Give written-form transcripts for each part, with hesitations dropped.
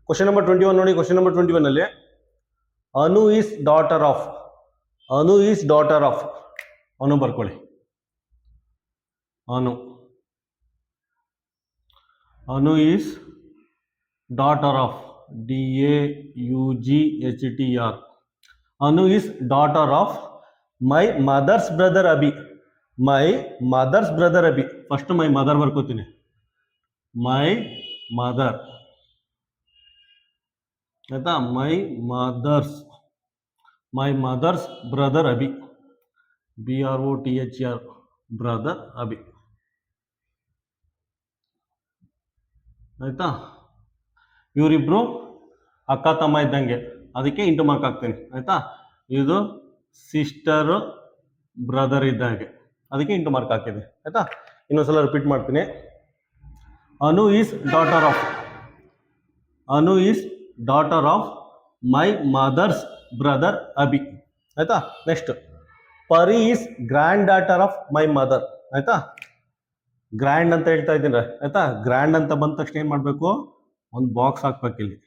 Question number 21 ನೋಡಿ. Question number 21 ಅಲ್ಲಿ Anu is daughter of, Anu is daughter of, Anu ಬರ್ಕೊಳ್ಳಿ. Anu, Anu is daughter of, DAUGHTR. Anu is daughter of my mother's brother Abhi. My mother's brother Abhi. First my mother ಬರ್ಕೋತೀನಿ. My mother, ಆಯ್ತಾ? My mother's brother Abhi, BROTHER, brother Abhi, ಆಯ್ತಾ? ಇವರಿಬ್ರು ಅಕ್ಕ ತಮ್ಮ ಇದ್ದಂಗೆ, ಅದಕ್ಕೆ ಇಂಟು ಮಾರ್ಕ್ ಹಾಕ್ತೀನಿ, ಆಯ್ತಾ? ಇದು ಸಿಸ್ಟರ್ ಬ್ರದರ್ ಇದ್ದಂಗೆ, ಅದಕ್ಕೆ ಇಂಟು ಮಾರ್ಕ್ ಹಾಕಿದೆ, ಆಯ್ತಾ? ಇನ್ನೊಂದ್ಸಲ ರಿಪೀಟ್ ಮಾಡ್ತೀನಿ. Anu is daughter of, Anu is daughter of my mother's brother Abhi, ಆಯ್ತಾ? Next, Pari is granddaughter of my mother, ಆಯ್ತಾ? ಗ್ರ್ಯಾಂಡ್ ಅಂತ ಹೇಳ್ತಾ ಇದ್ದೀನಿ, ಆಯ್ತಾ? ಗ್ರ್ಯಾಂಡ್ ಅಂತ ಬಂದ ತಕ್ಷಣ ಏನ್ ಮಾಡ್ಬೇಕು? ಒಂದು ಬಾಕ್ಸ್ ಹಾಕ್ಬೇಕು ಇಲ್ಲಿ.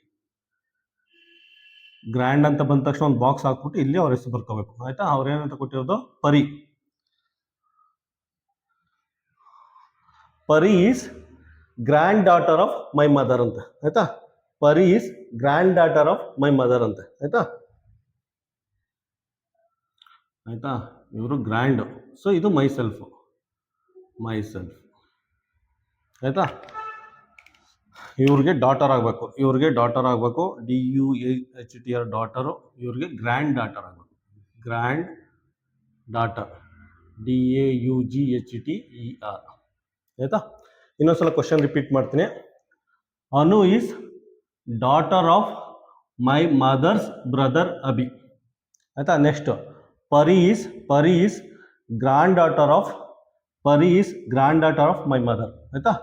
ಗ್ರ್ಯಾಂಡ್ ಅಂತ ಬಂದ ತಕ್ಷಣ ಒಂದು ಬಾಕ್ಸ್ ಹಾಕ್ಬಿಟ್ಟು ಇಲ್ಲಿ ಅವ್ರ ಹೆಸರು ಬರ್ಕೋಬೇಕು, ಆಯ್ತಾ? ಅವ್ರೇನಂತ ಕೊಟ್ಟಿರೋದು? ಪರಿ. ಪರಿ is granddaughter of my mother ಅಂತ, ಆಯ್ತಾ? ಪರಿ is granddaughter of my mother ಅಂತ, ಆಯ್ತಾ? ಆಯ್ತಾ? ಇವರು ಗ್ರ್ಯಾಂಡ್, ಸೊ ಇದು ಮೈ ಸೆಲ್ಫ್, ಆಯ್ತಾ? ಇವ್ರಿಗೆ ಡಾಟರ್ ಆಗಬೇಕು, ಇವ್ರಿಗೆ ಡಾಟರ್ ಆಗಬೇಕು, DUHTR ಡಾಟರು, ಇವ್ರಿಗೆ ಗ್ರ್ಯಾಂಡ್ ಡಾಟರ್ ಆಗಬೇಕು, ಗ್ರ್ಯಾಂಡ್ ಡಾಟರ್, DAUGHTER, ಆಯ್ತಾ? ಇನ್ನೊಂದ್ಸಲ ಕ್ವಶನ್ ರಿಪೀಟ್ ಮಾಡ್ತೀನಿ. Anu is daughter of my mother's brother Abhi, ಆಯ್ತಾ? Next, Pari is granddaughter of, Pari is granddaughter of my mother, ಆಯ್ತಾ?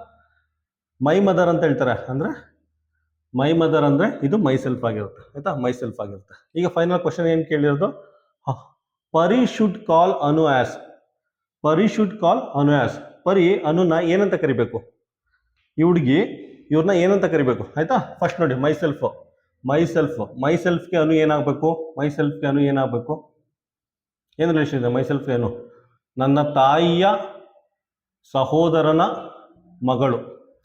ಮೈ ಮದರ್ ಅಂತ ಹೇಳ್ತಾರೆ, ಅಂದ್ರೆ ಮೈ ಮದರ್ ಅಂದ್ರೆ ಇದು ಮೈ ಸೆಲ್ಫ್ ಆಗಿರುತ್ತೆ, ಆಯ್ತಾ? ಮೈ ಸೆಲ್ಫ್ ಆಗಿರುತ್ತೆ. ಈಗ ಫೈನಲ್ ಕ್ವಶನ್ ಏನ್ ಕೇಳಿರೋದು? ಪರಿ ಶುಡ್ ಕಾಲ್ ಅನು ಆಸ್, ಪರಿ ಶುಡ್ ಕಾಲ್ ಅನು ಆಸ್. ಪರಿ ಅನುನ ಏನಂತ ಕರಿಬೇಕು? ಹುಡುಗಿ ಇವ್ರನ್ನ ಏನಂತ ಕರಿಬೇಕು, ಆಯ್ತಾ? ಫಸ್ಟ್ ನೋಡಿ, ಮೈ ಸೆಲ್ಫ್ಗೆ ಅನು ಏನಾಗಬೇಕು? ಮೈ ಸೆಲ್ಫ್ಗೆ ಅನು ಏನಾಗಬೇಕು? ಏನು ರಿಲೇಷನ್ ಇದೆ ಮೈ ಸೆಲ್ಫ್ಗೆ ಅನು? ನನ್ನ ತಾಯಿಯ ಸಹೋದರನ ಮಗಳು,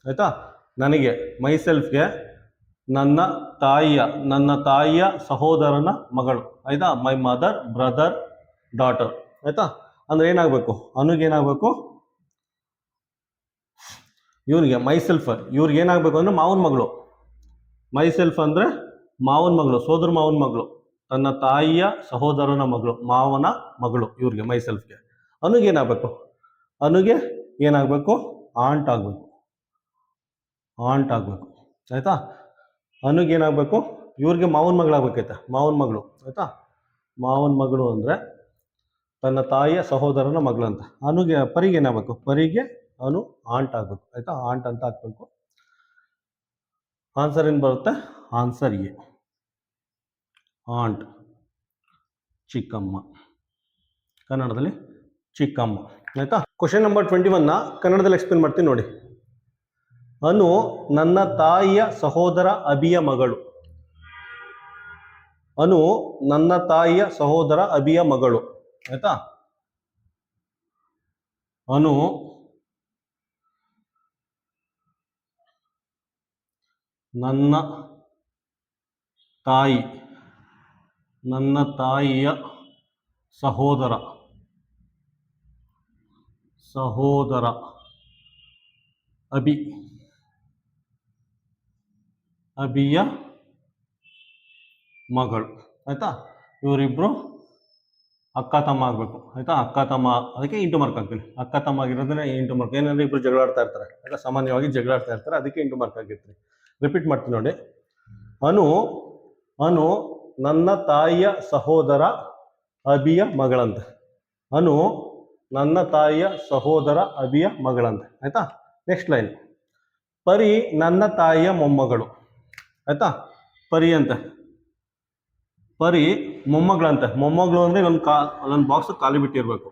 ಆಯ್ತಾ? ನನಗೆ ಮೈ ಸೆಲ್ಫ್ಗೆ ನನ್ನ ತಾಯಿಯ ಸಹೋದರನ ಮಗಳು, ಆಯ್ತಾ? ಮೈ ಮದರ್ ಬ್ರದರ್ ಡಾಟರ್, ಆಯ್ತಾ? ಅಂದ್ರೆ ಏನಾಗಬೇಕು? ಅನುಗೆ ಏನಾಗಬೇಕು? ಇವನಿಗೆ ಮೈ ಸೆಲ್ಫ್, ಇವ್ರಿಗೆ ಏನಾಗಬೇಕು ಅಂದ್ರೆ ಮಾವನ ಮಗಳು. ಮೈ ಸೆಲ್ಫ್ ಅಂದ್ರೆ ಮಾವನ ಮಗಳು, ಸೋದರ ಮಾವನ ಮಗಳು, ತನ್ನ ತಾಯಿಯ ಸಹೋದರನ ಮಗಳು, ಮಾವನ ಮಗಳು, ಇವ್ರಿಗೆ ಮೈ ಸೆಲ್ಫ್ಗೆ. ಅನುಗೆ ಏನಾಗಬೇಕು? ಅನುಗೆ ಏನಾಗಬೇಕು? ಆಂಟ್ ಆಗಬೇಕು, ಆಯ್ತಾ? ಅನುಗೆ ಏನಾಗಬೇಕು? ಇವ್ರಿಗೆ ಮಾವನ ಮಗಳಾಗಬೇಕೈತೆ, ಮಾವನ ಮಗಳು, ಆಯ್ತಾ? ಮಾವನ ಮಗಳು ಅಂದ್ರೆ ತನ್ನ ತಾಯಿಯ ಸಹೋದರನ ಮಗಳು ಅಂತ. ಅನುಗೆ, ಪರಿಗೆ ಏನಾಗಬೇಕು? ಪರಿಗೆ ಅನು ಆಂಟ್ ಆಗಬೇಕು, ಆಯ್ತಾ? ಆಂಟ್ ಅಂತ ಹಾಕ್ಬೇಕು. ಆನ್ಸರ್ ಏನು ಬರುತ್ತೆ? ಆನ್ಸರ್ ಎ, ಆಂಟ್, ಚಿಕ್ಕಮ್ಮ, ಕನ್ನಡದಲ್ಲಿ ಚಿಕ್ಕಮ್ಮ, ಆಯ್ತಾ? ಕ್ವಶನ್ ನಂಬರ್ 21 ಕನ್ನಡದಲ್ಲಿ ಎಕ್ಸ್ಪ್ಲೇನ್ ಮಾಡ್ತೀನಿ ನೋಡಿ. ಅನು ನನ್ನ ತಾಯಿಯ ಸಹೋದರ ಅಭಿಯ ಮಗಳು, ಅನು ನನ್ನ ತಾಯಿಯ ಸಹೋದರ ಅಭಿಯ ಮಗಳು, ಆಯ್ತಾ? ಅನು ನನ್ನ ತಾಯಿಯ ಸಹೋದರ ಅಭಿಯ ಮಗಳು, ಆಯ್ತಾ? ಇವರಿಬ್ರು ಅಕ್ಕ ತಮ್ಮ ಆಗ್ಬೇಕು, ಆಯ್ತಾ? ಅಕ್ಕ ತಮ್ಮ, ಅದಕ್ಕೆ ಇಂಟು ಮಾರ್ಕ್ ಹಾಕ್ತೀನಿ. ಅಕ್ಕ ತಮ್ಮ ಆಗಿರೋದನ್ನ ಇಂಟು ಮಾರ್ಕ್. ಏನಂದ್ರೆ ಇಬ್ರು ಜಗಳಾಡ್ತಾ ಇರ್ತಾರೆ, ಆಯ್ತಾ? ಸಾಮಾನ್ಯವಾಗಿ ಜಗಳಾಡ್ತಾ ಇರ್ತಾರೆ, ಅದಕ್ಕೆ ಇಂಟು ಮಾರ್ಕ್ ಆಗಿರ್ತೀನಿ. ರಿಪೀಟ್ ಮಾಡ್ತೀನಿ ನೋಡಿ. ಅನು ನನ್ನ ತಾಯಿಯ ಸಹೋದರ ಅಭಿಯ ಮಗಳಂತೆ, ಅನು ನನ್ನ ತಾಯಿಯ ಸಹೋದರ ಅಭಿಯ ಮಗಳಂತೆ, ಆಯ್ತಾ? ನೆಕ್ಸ್ಟ್ ಲೈನ್, ಪರಿ ನನ್ನ ತಾಯಿಯ ಮೊಮ್ಮಗಳು, ಆಯ್ತಾ? ಪರಿ ಅಂತೆ, ಪರಿ ಮೊಮ್ಮಗಳಂತೆ. ಮೊಮ್ಮಗಳು ಅಂದ್ರೆ ನನ್ನ ಬಾಕ್ಸ್ ಖಾಲಿ ಬಿಟ್ಟಿರ್ಬೇಕು,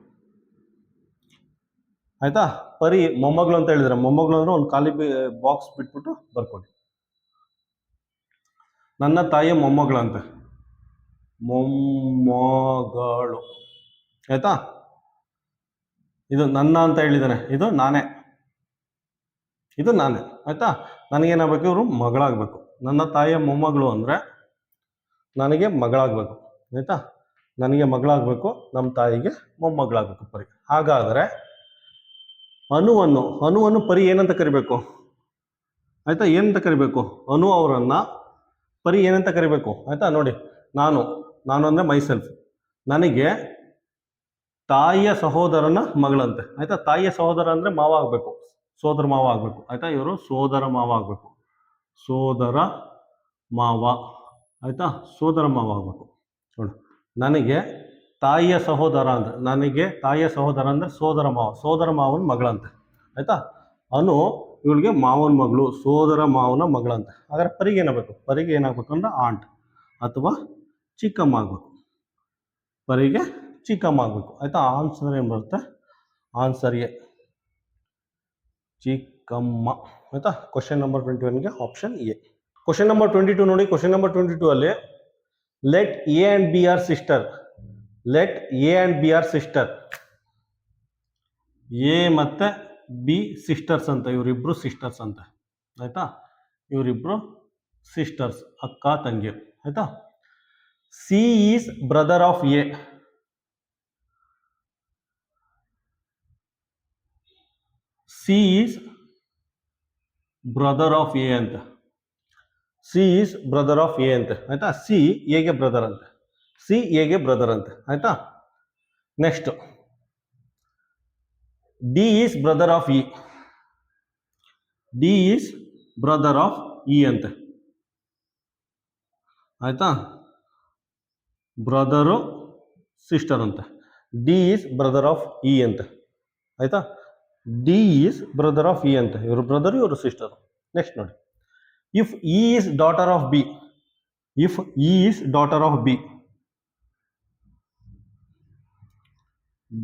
ಆಯ್ತಾ? ಪರಿ ಮೊಮ್ಮಗಳು ಅಂತ ಹೇಳಿದ್ರೆ, ಮೊಮ್ಮಗಳು ಅಂದ್ರೆ ಒಂದು ಖಾಲಿ ಬಾಕ್ಸ್ ಬಿಟ್ಬಿಟ್ಟು ಬರ್ಕೊಳ್ಳಿ. ನನ್ನ ತಾಯಿಯ ಮೊಮ್ಮಗಳಂತೆ, ಮೊಮ್ಮಗಳು. ಆಯ್ತಾ, ಇದು ನನ್ನ ಅಂತ ಹೇಳಿದ್ದಾನೆ, ಇದು ನಾನೇ, ಇದು ನಾನೇ. ಆಯ್ತಾ, ನನಗೇನಾಗಬೇಕು, ಇವರು ಮಗಳಾಗಬೇಕು. ನನ್ನ ತಾಯಿಯ ಮೊಮ್ಮಗಳು ಅಂದರೆ ನನಗೆ ಮಗಳಾಗಬೇಕು. ಆಯ್ತಾ, ನನಗೆ ಮಗಳಾಗಬೇಕು, ನಮ್ಮ ತಾಯಿಗೆ ಮೊಮ್ಮಗಳಾಗಬೇಕು ಪರಿ. ಹಾಗಾದರೆ ಅನುವನ್ನು ಪರಿ ಏನಂತ ಕರಿಬೇಕು? ಆಯ್ತಾ, ಏನಂತ ಕರಿಬೇಕು? ಅನು ಅವರನ್ನ ಪರಿ ಏನಂತ ಕರಿಬೇಕು? ಆಯ್ತಾ, ನೋಡಿ, ನಾನು ಅಂದರೆ ಮೈಸೆಲ್ಫ್. ನನಗೆ ತಾಯಿಯ ಸಹೋದರನ ಮಗಳಂತೆ. ಆಯ್ತಾ, ತಾಯಿಯ ಸಹೋದರ ಅಂದರೆ ಮಾವ ಆಗಬೇಕು, ಸೋದರ ಮಾವ ಆಗಬೇಕು. ಆಯ್ತಾ, ಇವರು ಸೋದರ ಮಾವ ಆಗಬೇಕು, ಸೋದರ ಮಾವ. ಆಯ್ತಾ, ಸೋದರ ಮಾವ ಆಗಬೇಕು. ನೋಡಿ, ನನಗೆ ತಾಯಿಯ ಸಹೋದರ ಅಂದರೆ, ನನಗೆ ತಾಯಿಯ ಸಹೋದರ ಅಂದರೆ ಸೋದರ ಮಾವನ ಮಗಳಂತೆ. ಆಯ್ತಾ, ಅನು ಇವಳಿಗೆ ಮಾವನ ಮಗಳು, ಸೋದರ ಮಾವನ ಮಗಳಂತೆ. ಹಾಗಾದ್ರೆ ಪರಿಗೆ ಏನಾಗಬೇಕು? ಪರಿಗೆ ಏನಾಗಬೇಕು ಅಂದ್ರೆ ಆಂಟ್ ಅಥವಾ ಚಿಕ್ಕಮ್ಮ ಆಗಬೇಕು. ಪರಿಗೆ ಚಿಕ್ಕಮ್ಮ ಆಗಬೇಕು. ಆಯ್ತಾ, ಆನ್ಸರ್ ಏನು ಬರುತ್ತೆ? ಆನ್ಸರ್ ಎ, ಚಿಕ್ಕಮ್ಮ. ಆಯ್ತಾ, ಕ್ವಶನ್ ನಂಬರ್ 21ಗೆ ಆಪ್ಷನ್ ಎ. ಕ್ವಶನ್ ನಂಬರ್ 22 ನೋಡಿ. ಕ್ವಶನ್ ನಂಬರ್ 22 ಅಲ್ಲಿ let A and B are sister. Let A and B are sister. A ಮತ್ತೆ ಬಿ ಸಿಸ್ಟರ್ಸ್ ಅಂತ, ಇವರಿಬ್ರು ಸಿಸ್ಟರ್ಸ್ ಅಂತ. ಆಯ್ತಾ, ಇವರಿಬ್ರು ಸಿಸ್ಟರ್ಸ್, ಅಕ್ಕ ತಂಗಿಯರು. ಆಯ್ತಾ, C is brother of A. C is brother of A ಅಂತ. C is brother of A ಅಂತ. ಆಯ್ತಾ, ಸಿ ಎಗೆ ಬ್ರದರ್ ಅಂತೆ, ಸಿ ಎಗೆ ಬ್ರದರ್ ಅಂತೆ. ಆಯ್ತಾ, next D is brother of E. D is brother of E ಅಂತೆ. ಆಯ್ತಾ, ಬ್ರದರು ಸಿಸ್ಟರ್ ಅಂತೆ. D is brother of E ಅಂತೆ. ಆಯ್ತಾ, D is brother of E ಅಂತೆ. ಇವರು ಬ್ರದರ್, ಇವರು ಸಿಸ್ಟರ್. ನೆಕ್ಸ್ಟ್ ನೋಡಿ, if E is daughter of B. If E is daughter of B.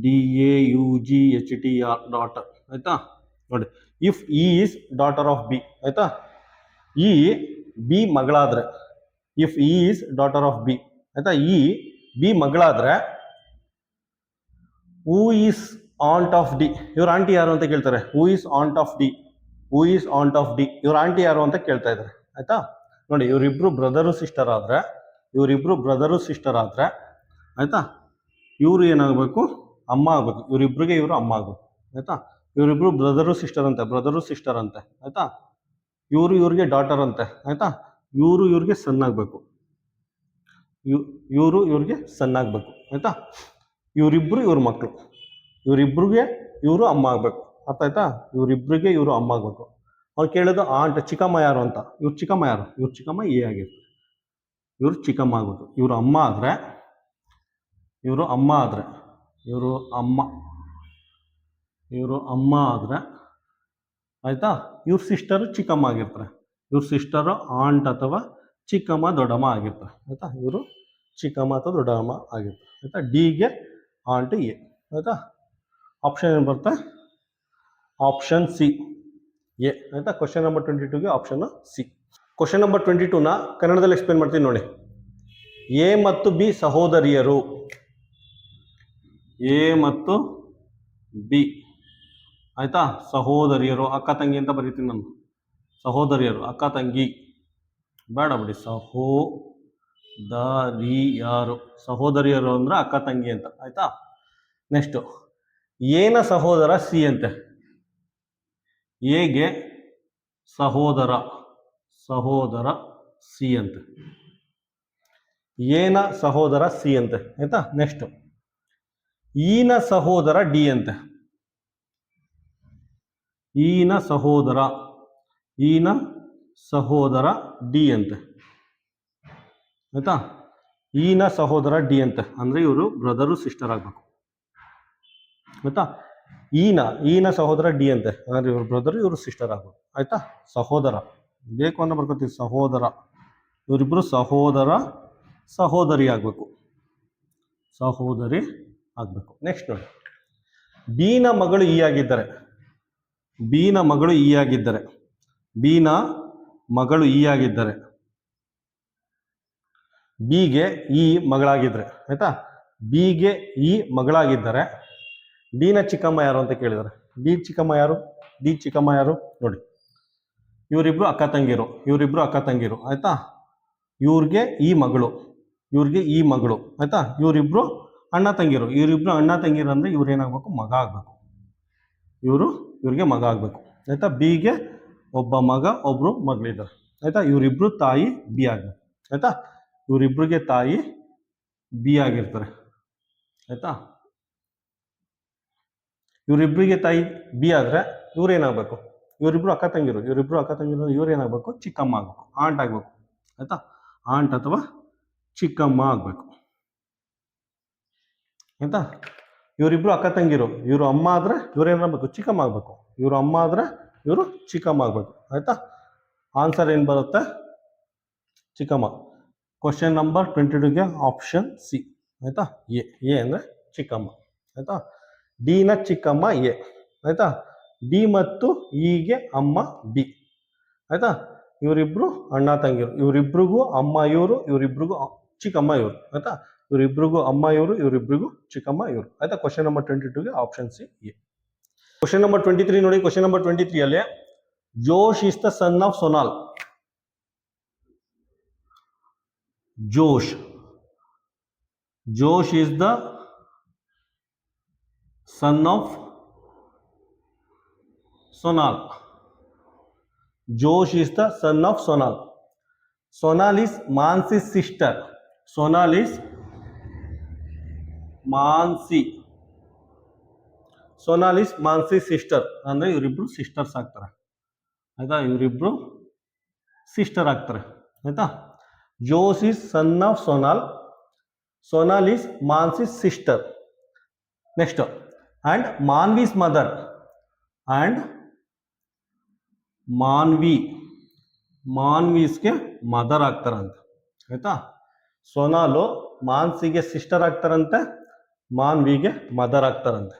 DAUGHTR daughter. ಆಯ್ತಾ, ನೋಡಿ, if E is daughter of B. ಆಯ್ತಾ, E B ಮಗಳಾದ್ರೆ, if E is daughter of B. ಆಯ್ತಾ, E B ಮಗಳಾದ್ರೆ who is aunt of D. ಇವ್ರ aunty ಯಾರು ಅಂತ ಕೇಳ್ತಾರೆ. Who is aunt of D. Who is aunt of D. ಇವ್ರ aunty ಯಾರು ಅಂತ ಕೇಳ್ತಾ ಇದ್ದಾರೆ. ಆಯ್ತಾ, ನೋಡಿ, ಇವರಿಬ್ರು ಬ್ರದರು ಸಿಸ್ಟರ್ ಆದ್ರೆ, ಆಯ್ತಾ, ಇವರು ಏನಾಗಬೇಕು? ಅಮ್ಮ ಆಗಬೇಕು. ಇವರಿಬ್ರಿಗೆ ಇವರು ಅಮ್ಮ ಆಗಬೇಕು. ಆಯ್ತಾ, ಇವರಿಬ್ರು ಬ್ರದರು ಸಿಸ್ಟರ್ ಅಂತೆ. ಆಯ್ತಾ, ಇವ್ರಿಗೆ ಡಾಟರ್ ಅಂತೆ. ಆಯ್ತಾ, ಇವ್ರಿಗೆ ಸನ್ ಆಗಬೇಕು. ಇವ್ರಿಗೆ ಸನ್ ಆಗಬೇಕು. ಆಯ್ತಾ, ಇವರಿಬ್ರು ಇವ್ರ ಮಕ್ಕಳು. ಇವರಿಬ್ರಿಗೆ ಇವರು ಅಮ್ಮ ಆಗಬೇಕು. ಅರ್ಥ ಆಯ್ತಾ? ಇವರಿಬ್ರಿಗೆ ಇವರು ಅಮ್ಮ ಆಗಬೇಕು. ಅವ್ರು ಕೇಳೋದು ಆಂಟ್, ಚಿಕ್ಕಮ್ಮ ಯಾರು ಅಂತ. ಇವ್ರ ಚಿಕ್ಕಮ್ಮ ಯಾರು? ಇವ್ರ ಚಿಕ್ಕಮ್ಮ ಎ ಆಗಿರ್ತಾರೆ. ಇವರು ಚಿಕ್ಕಮ್ಮ ಆಗಬೇಕು. ಇವರು ಅಮ್ಮ ಆದರೆ ಇವರು ಅಮ್ಮ ಆದರೆ ಆಯ್ತಾ, ಇವ್ರ ಸಿಸ್ಟರು ಚಿಕ್ಕಮ್ಮ ಆಗಿರ್ತಾರೆ. ಇವ್ರ ಸಿಸ್ಟರು ಆಂಟ್ ಅಥವಾ ಚಿಕ್ಕಮ್ಮ ದೊಡ್ಡಮ್ಮ ಆಗಿರ್ತಾರೆ. ಆಯ್ತಾ, ಇವರು ಚಿಕ್ಕಮ್ಮ ಅಥವಾ ದೊಡ್ಡಮ್ಮ ಆಗಿರ್ತಾರೆ. ಆಯ್ತಾ, ಡಿಗೆ ಆಂಟ್ ಎ. ಆಯ್ತಾ, ಆಪ್ಷನ್ ಏನು ಬರುತ್ತೆ? Option C, A. ಆಯ್ತಾ, ಕ್ವಶನ್ ನಂಬರ್ 22ಗೆ ಆಪ್ಷನ್ ಸಿ. ಕ್ವಶನ್ ನಂಬರ್ 22ನ ಕನ್ನಡದಲ್ಲಿ ಎಕ್ಸ್ಪ್ಲೇನ್ ಮಾಡ್ತೀನಿ ನೋಡಿ. ಎ ಮತ್ತು ಬಿ ಸಹೋದರಿಯರು. ಎ ಮತ್ತು ಬಿ, ಆಯ್ತಾ, ಸಹೋದರಿಯರು. ಅಕ್ಕ ತಂಗಿ ಅಂತ ಬರೀತೀನಿ ನಾನು. ಸಹೋದರಿಯರು, ಅಕ್ಕ ತಂಗಿ ಬೇಡ ಬಿಡಿ, ಸಹೋದರಿಯರು ಅಂದ್ರೆ ಅಕ್ಕ ತಂಗಿ ಅಂತ. ಆಯ್ತಾ, ನೆಕ್ಸ್ಟು ಎನ ಸಹೋದರ ಸಿ ಅಂತೆ. ಎಗೆ ಸಹೋದರ ಸಿ ಅಂತೆ. ಎನ ಸಹೋದರ ಸಿ ಅಂತೆ. ಆಯ್ತಾ, ನೆಕ್ಸ್ಟ್ ಈನ ಸಹೋದರ ಡಿ ಅಂತೆ. ಈನ ಸಹೋದರ ಡಿ ಅಂತೆ. ಆಯ್ತಾ, ಈನ ಸಹೋದರ ಡಿ ಅಂತೆ. ಅಂದ್ರೆ ಇವರು ಬ್ರದರು ಸಿಸ್ಟರ್ ಆಗ್ಬೇಕು. ಆಯ್ತಾ, ಈನ ಸಹೋದರ ಡಿ ಅಂತೆ. ಅಂದ್ರೆ ಇವ್ರ ಬ್ರದರು, ಇವರು ಸಿಸ್ಟರ್ ಆಗ್ಬೇಕು. ಆಯ್ತಾ, ಸಹೋದರ ಬೇಕು ಅಂತ ಬರ್ಕೋತೀವಿ. ಸಹೋದರ, ಇವರಿಬ್ರು ಸಹೋದರಿ ಆಗ್ಬೇಕು. ನೆಕ್ಸ್ಟ್ ನೋಡಿ, ಬಿನ ಮಗಳು ಇ ಆಗಿದ್ದಾರೆ. ಬಿನ ಮಗಳು ಇ ಆಗಿದ್ದರೆ ಬಿಗೆ ಈ ಮಗಳಾಗಿದ್ರೆ ಆಯ್ತಾ, ಬಿಗೆ ಈ ಮಗಳಾಗಿದ್ದರೆ ಡಿನ ಚಿಕ್ಕಮ್ಮ ಯಾರು ಅಂತ ಕೇಳಿದ್ದಾರೆ. ಡಿ ಚಿಕ್ಕಮ್ಮ ಯಾರು? ಡಿ ಚಿಕ್ಕಮ್ಮ ಯಾರು ನೋಡಿ, ಇವರಿಬ್ರು ಅಕ್ಕ ತಂಗಿರು ಆಯ್ತಾ. ಇವ್ರಿಗೆ ಈ ಮಗಳು, ಇವ್ರಿಗೆ ಈ ಮಗಳು ಆಯ್ತಾ. ಇವರಿಬ್ರು ಅಣ್ಣ ತಂಗಿರು ಅಂದ್ರೆ ಇವ್ರು ಏನಾಗಬೇಕು? ಮಗ ಆಗ್ಬೇಕು. ಇವ್ರಿಗೆ ಮಗ ಆಗ್ಬೇಕು ಆಯ್ತಾ. ಬಿಗೆ ಒಬ್ಬ ಮಗ ಒಬ್ರು ಮಗಳಿದ್ದಾರೆ ಆಯ್ತಾ. ಇವರಿಬ್ರು ತಾಯಿ ಬಿ ಆಗ್ಬೇಕು ಆಯ್ತಾ. ಇವರಿಬ್ರಿಗೆ ತಾಯಿ ಬಿ ಆಗಿರ್ತಾರೆ ಆಯ್ತಾ. ಇವರಿಬ್ರಿಗೆ ತಾಯಿ ಬಿ ಆದ್ರೆ ಇವ್ರೇನಾಗಬೇಕು? ಇವರಿಬ್ರು ಅಕ್ಕ ತಂಗಿರು ಇವ್ರೇನಾಗಬೇಕು? ಚಿಕ್ಕಮ್ಮ ಆಗ್ಬೇಕು, ಆಂಟ್ ಆಗ್ಬೇಕು ಆಯ್ತಾ. ಆಂಟ್ ಅಥವಾ ಚಿಕ್ಕಮ್ಮ ಆಗ್ಬೇಕು ಆಯ್ತಾ. ಇವರಿಬ್ರು ಅಕ್ಕ ತಂಗಿರು, ಇವರು ಅಮ್ಮ ಆದ್ರೆ ಇವ್ರೇನಾಗಬೇಕು? ಚಿಕ್ಕಮ್ಮ ಆಗ್ಬೇಕು. ಇವರು ಅಮ್ಮ ಆದ್ರೆ ಇವರು ಚಿಕ್ಕಮ್ಮ ಆಗ್ಬೇಕು ಆಯ್ತಾ. ಆನ್ಸರ್ ಏನು ಬರುತ್ತೆ? ಚಿಕ್ಕಮ್ಮ. ಕ್ವಶನ್ ನಂಬರ್ 22ಗೆ ಆಪ್ಷನ್ ಸಿ ಆಯ್ತಾ. ಎ ಅಂದ್ರೆ ಚಿಕ್ಕಮ್ಮ ಆಯ್ತಾ. ಡಿನ ಚಿಕ್ಕಮ್ಮ ಎ ಆಯ್ತಾ. ಡಿ ಮತ್ತು ಇಗೆ ಅಮ್ಮ ಬಿ ಆಯ್ತಾ. ಇವರಿಬ್ರು ಅಣ್ಣ ತಂಗಿರು, ಇವರಿಬ್ರಿಗೂ ಅಮ್ಮ ಇವರಿಬ್ರಿಗೂ ಚಿಕ್ಕಮ್ಮ ಇವರು ಆಯ್ತಾ. ಇವರಿಬ್ರಿಗೂ ಅಮ್ಮ ಇವರಿಬ್ರಿಗೂ ಚಿಕ್ಕಮ್ಮ ಇವರು ಆಯ್ತಾ. ಕ್ವಶನ್ ನಂಬರ್ 22ಗೆ option C A. Question number 23 ನೋಡಿ. ಕ್ವಶನ್ ನಂಬರ್ 23 ಅಲ್ಲಿ Josh is the son of Sonal. Josh is the son of Sonal. Josh is the son of Sonal. Sonal is Mansi's sister. Sonal is Mansi's sister. ಅಂದ್ರೆ ಇವರಿಬ್ರು sisters ಆಗ್ತಾರೆ ಆಯ್ತಾ. ಇವರಿಬ್ರು sister ಆಗ್ತಾರೆ ಆಯ್ತಾ. Josh is son of Sonal. Sonal is Mansi's sister. Next, and Manvi's mother and ಮಾನ್ವಿಸ್ಗೆ mother ಆಗ್ತಾರಂತೆ ಆಯ್ತಾ. ಸೋನಾಲು ಮಾನ್ಸಿಗೆ ಸಿಸ್ಟರ್ ಆಗ್ತಾರಂತೆ, ಮಾನ್ವಿಗೆ ಮದರ್ ಆಗ್ತಾರಂತೆ.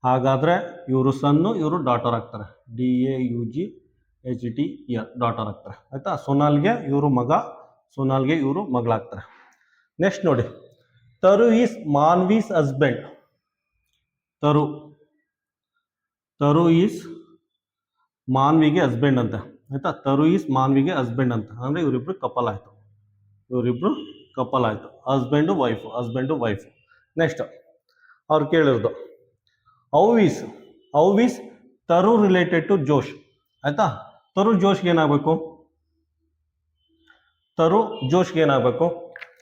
ಹಾಗಾದ್ರೆ ಇವರು ಸನ್ನು, ಇವರು ಡಾಟರ್ ಆಗ್ತಾರೆ. DAUGHT ಡಾಟರ್ ಆಗ್ತಾರೆ ಆಯ್ತಾ. ಸೋನಾಲ್ಗೆ ಇವರು ಮಗ, ಸೋನಾಲ್ಗೆ ಇವರು ಮಗಳಾಗ್ತಾರೆ. ನೆಕ್ಸ್ಟ್ ನೋಡಿ, ತರು ಈಸ್ ಮಾನ್ವೀಸ್ ಹಸ್ಬೆಂಡ್. ತರು ಈಸ್ ಮಾನ್ವಿಗೆ ಹಸ್ಬೆಂಡ್ ಅಂತ ಆಯ್ತಾ. ತರು ಈಸ್ ಮಾನ್ವಿಗೆ ಹಸ್ಬೆಂಡ್ ಅಂತ ಅಂದ್ರೆ ಇವರಿಬ್ರು ಕಪಲ್ ಆಯ್ತು. Husband wife. ನೆಕ್ಸ್ಟ್ ಅವ್ರು ಕೇಳಿರೋದು, ಹೌ ಈಸ್ ತರು ರಿಲೇಟೆಡ್ ಟು ಜೋಶ್ ಆಯ್ತಾ. ತರು ಜೋಶ್ಗೆ ಏನಾಗಬೇಕು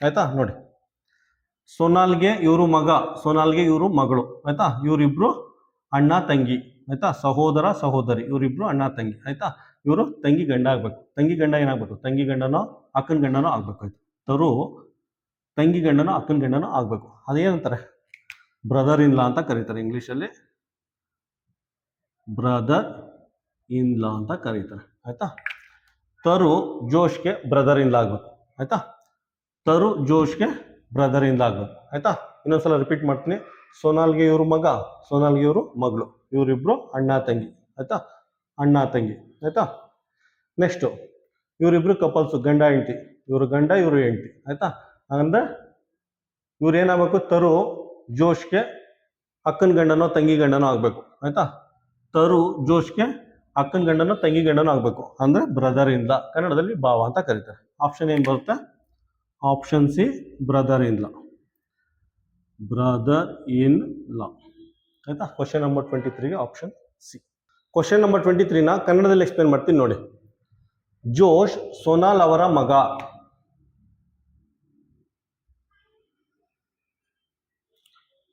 ಆಯ್ತಾ. ನೋಡಿ, ಸೋನಾಲ್ಗೆ ಇವರು ಮಗ, ಸೋನಾಲ್ಗೆ ಇವರು ಮಗಳು ಆಯ್ತಾ. ಇವರಿಬ್ರು ಅಣ್ಣ ತಂಗಿ ಆಯ್ತಾ. ಸಹೋದರ ಸಹೋದರಿ, ಇವರಿಬ್ರು ಅಣ್ಣ ತಂಗಿ ಆಯ್ತಾ. ಇವರು ತಂಗಿ ಗಂಡ ಆಗ್ಬೇಕು. ತಂಗಿ ಗಂಡ ಏನಾಗ್ಬೇಕು? ತಂಗಿ ಗಂಡನೋ ಅಕ್ಕನ ಗಂಡನೋ ಆಗ್ಬೇಕು ಆಯ್ತು. ತರು ತಂಗಿ ಗಂಡನೋ ಅಕ್ಕನ ಗಂಡನೋ ಆಗ್ಬೇಕು. ಅದೇನಂತಾರೆ? ಬ್ರದರ್ ಇನ್ ಲಾ ಅಂತ ಕರೀತಾರೆ ಇಂಗ್ಲಿಷಲ್ಲಿ. ಬ್ರದರ್ ಇನ್ ಲಾ ಅಂತ ಕರೀತಾರೆ ಆಯ್ತಾ. ತರು ಜೋಶ್ಗೆ ಬ್ರದರ್ ಇನ್ ಲಾ ಆಗ್ಬೇಕು ಆಯ್ತಾ. ತರು ಜೋಶ್ಗೆ ಬ್ರದರ್ ಇನ್ ಲಾ ಆಗ್ಬೇಕು ಆಯ್ತಾ. ಇನ್ನೊಂದ್ಸಲ ರಿಪೀಟ್ ಮಾಡ್ತೀನಿ. ಸೋನಾಲ್ಗೆ ಇವರು ಮಗ, ಸೋನಾಲ್ಗೆ ಇವರು ಮಗಳು, ಇವರಿಬ್ರು ಅಣ್ಣ ತಂಗಿ ಆಯ್ತಾ. ನೆಕ್ಸ್ಟ್ ಇವರಿಬ್ರು ಕಪಲ್ಸು, ಗಂಡ ಹೆಂಡತಿ, ಇವರು ಗಂಡ ಇವರು ಹೆಂಡತಿ ಆಯ್ತಾ. ಅಂದ್ರೆ ಇವ್ರು ಏನಾಗಬೇಕು? ತರು ಜೋಶ್ಗೆ ಅಕ್ಕನ ಗಂಡನೋ ತಂಗಿ ಗಂಡನೋ ಆಗ್ಬೇಕು ಆಯ್ತಾ. ತರು ಜೋಶ್ಗೆ ಅಕ್ಕನ ಗಂಡನೋ ತಂಗಿ ಗಂಡನೋ ಆಗ್ಬೇಕು ಅಂದ್ರೆ ಬ್ರದರ್ ಇನ್ ಲಾ, ಕನ್ನಡದಲ್ಲಿ ಭಾವ ಅಂತ ಕರೀತಾರೆ. ಆಪ್ಷನ್ ಏನ್ ಬರುತ್ತೆ? Option C, brother in law ಆಯ್ತಾ. ಕ್ವಶನ್ ನಂಬರ್ 23ಗೆ ಆಪ್ಷನ್ ಸಿ. ಕ್ವಶನ್ ನಂಬರ್ 23ನ ಕನ್ನಡದಲ್ಲಿ ಎಕ್ಸ್ಪ್ಲೇನ್ ಮಾಡ್ತೀನಿ ನೋಡಿ. ಜೋಶ್ ಸೋನಾಲ್ ಅವರ ಮಗ.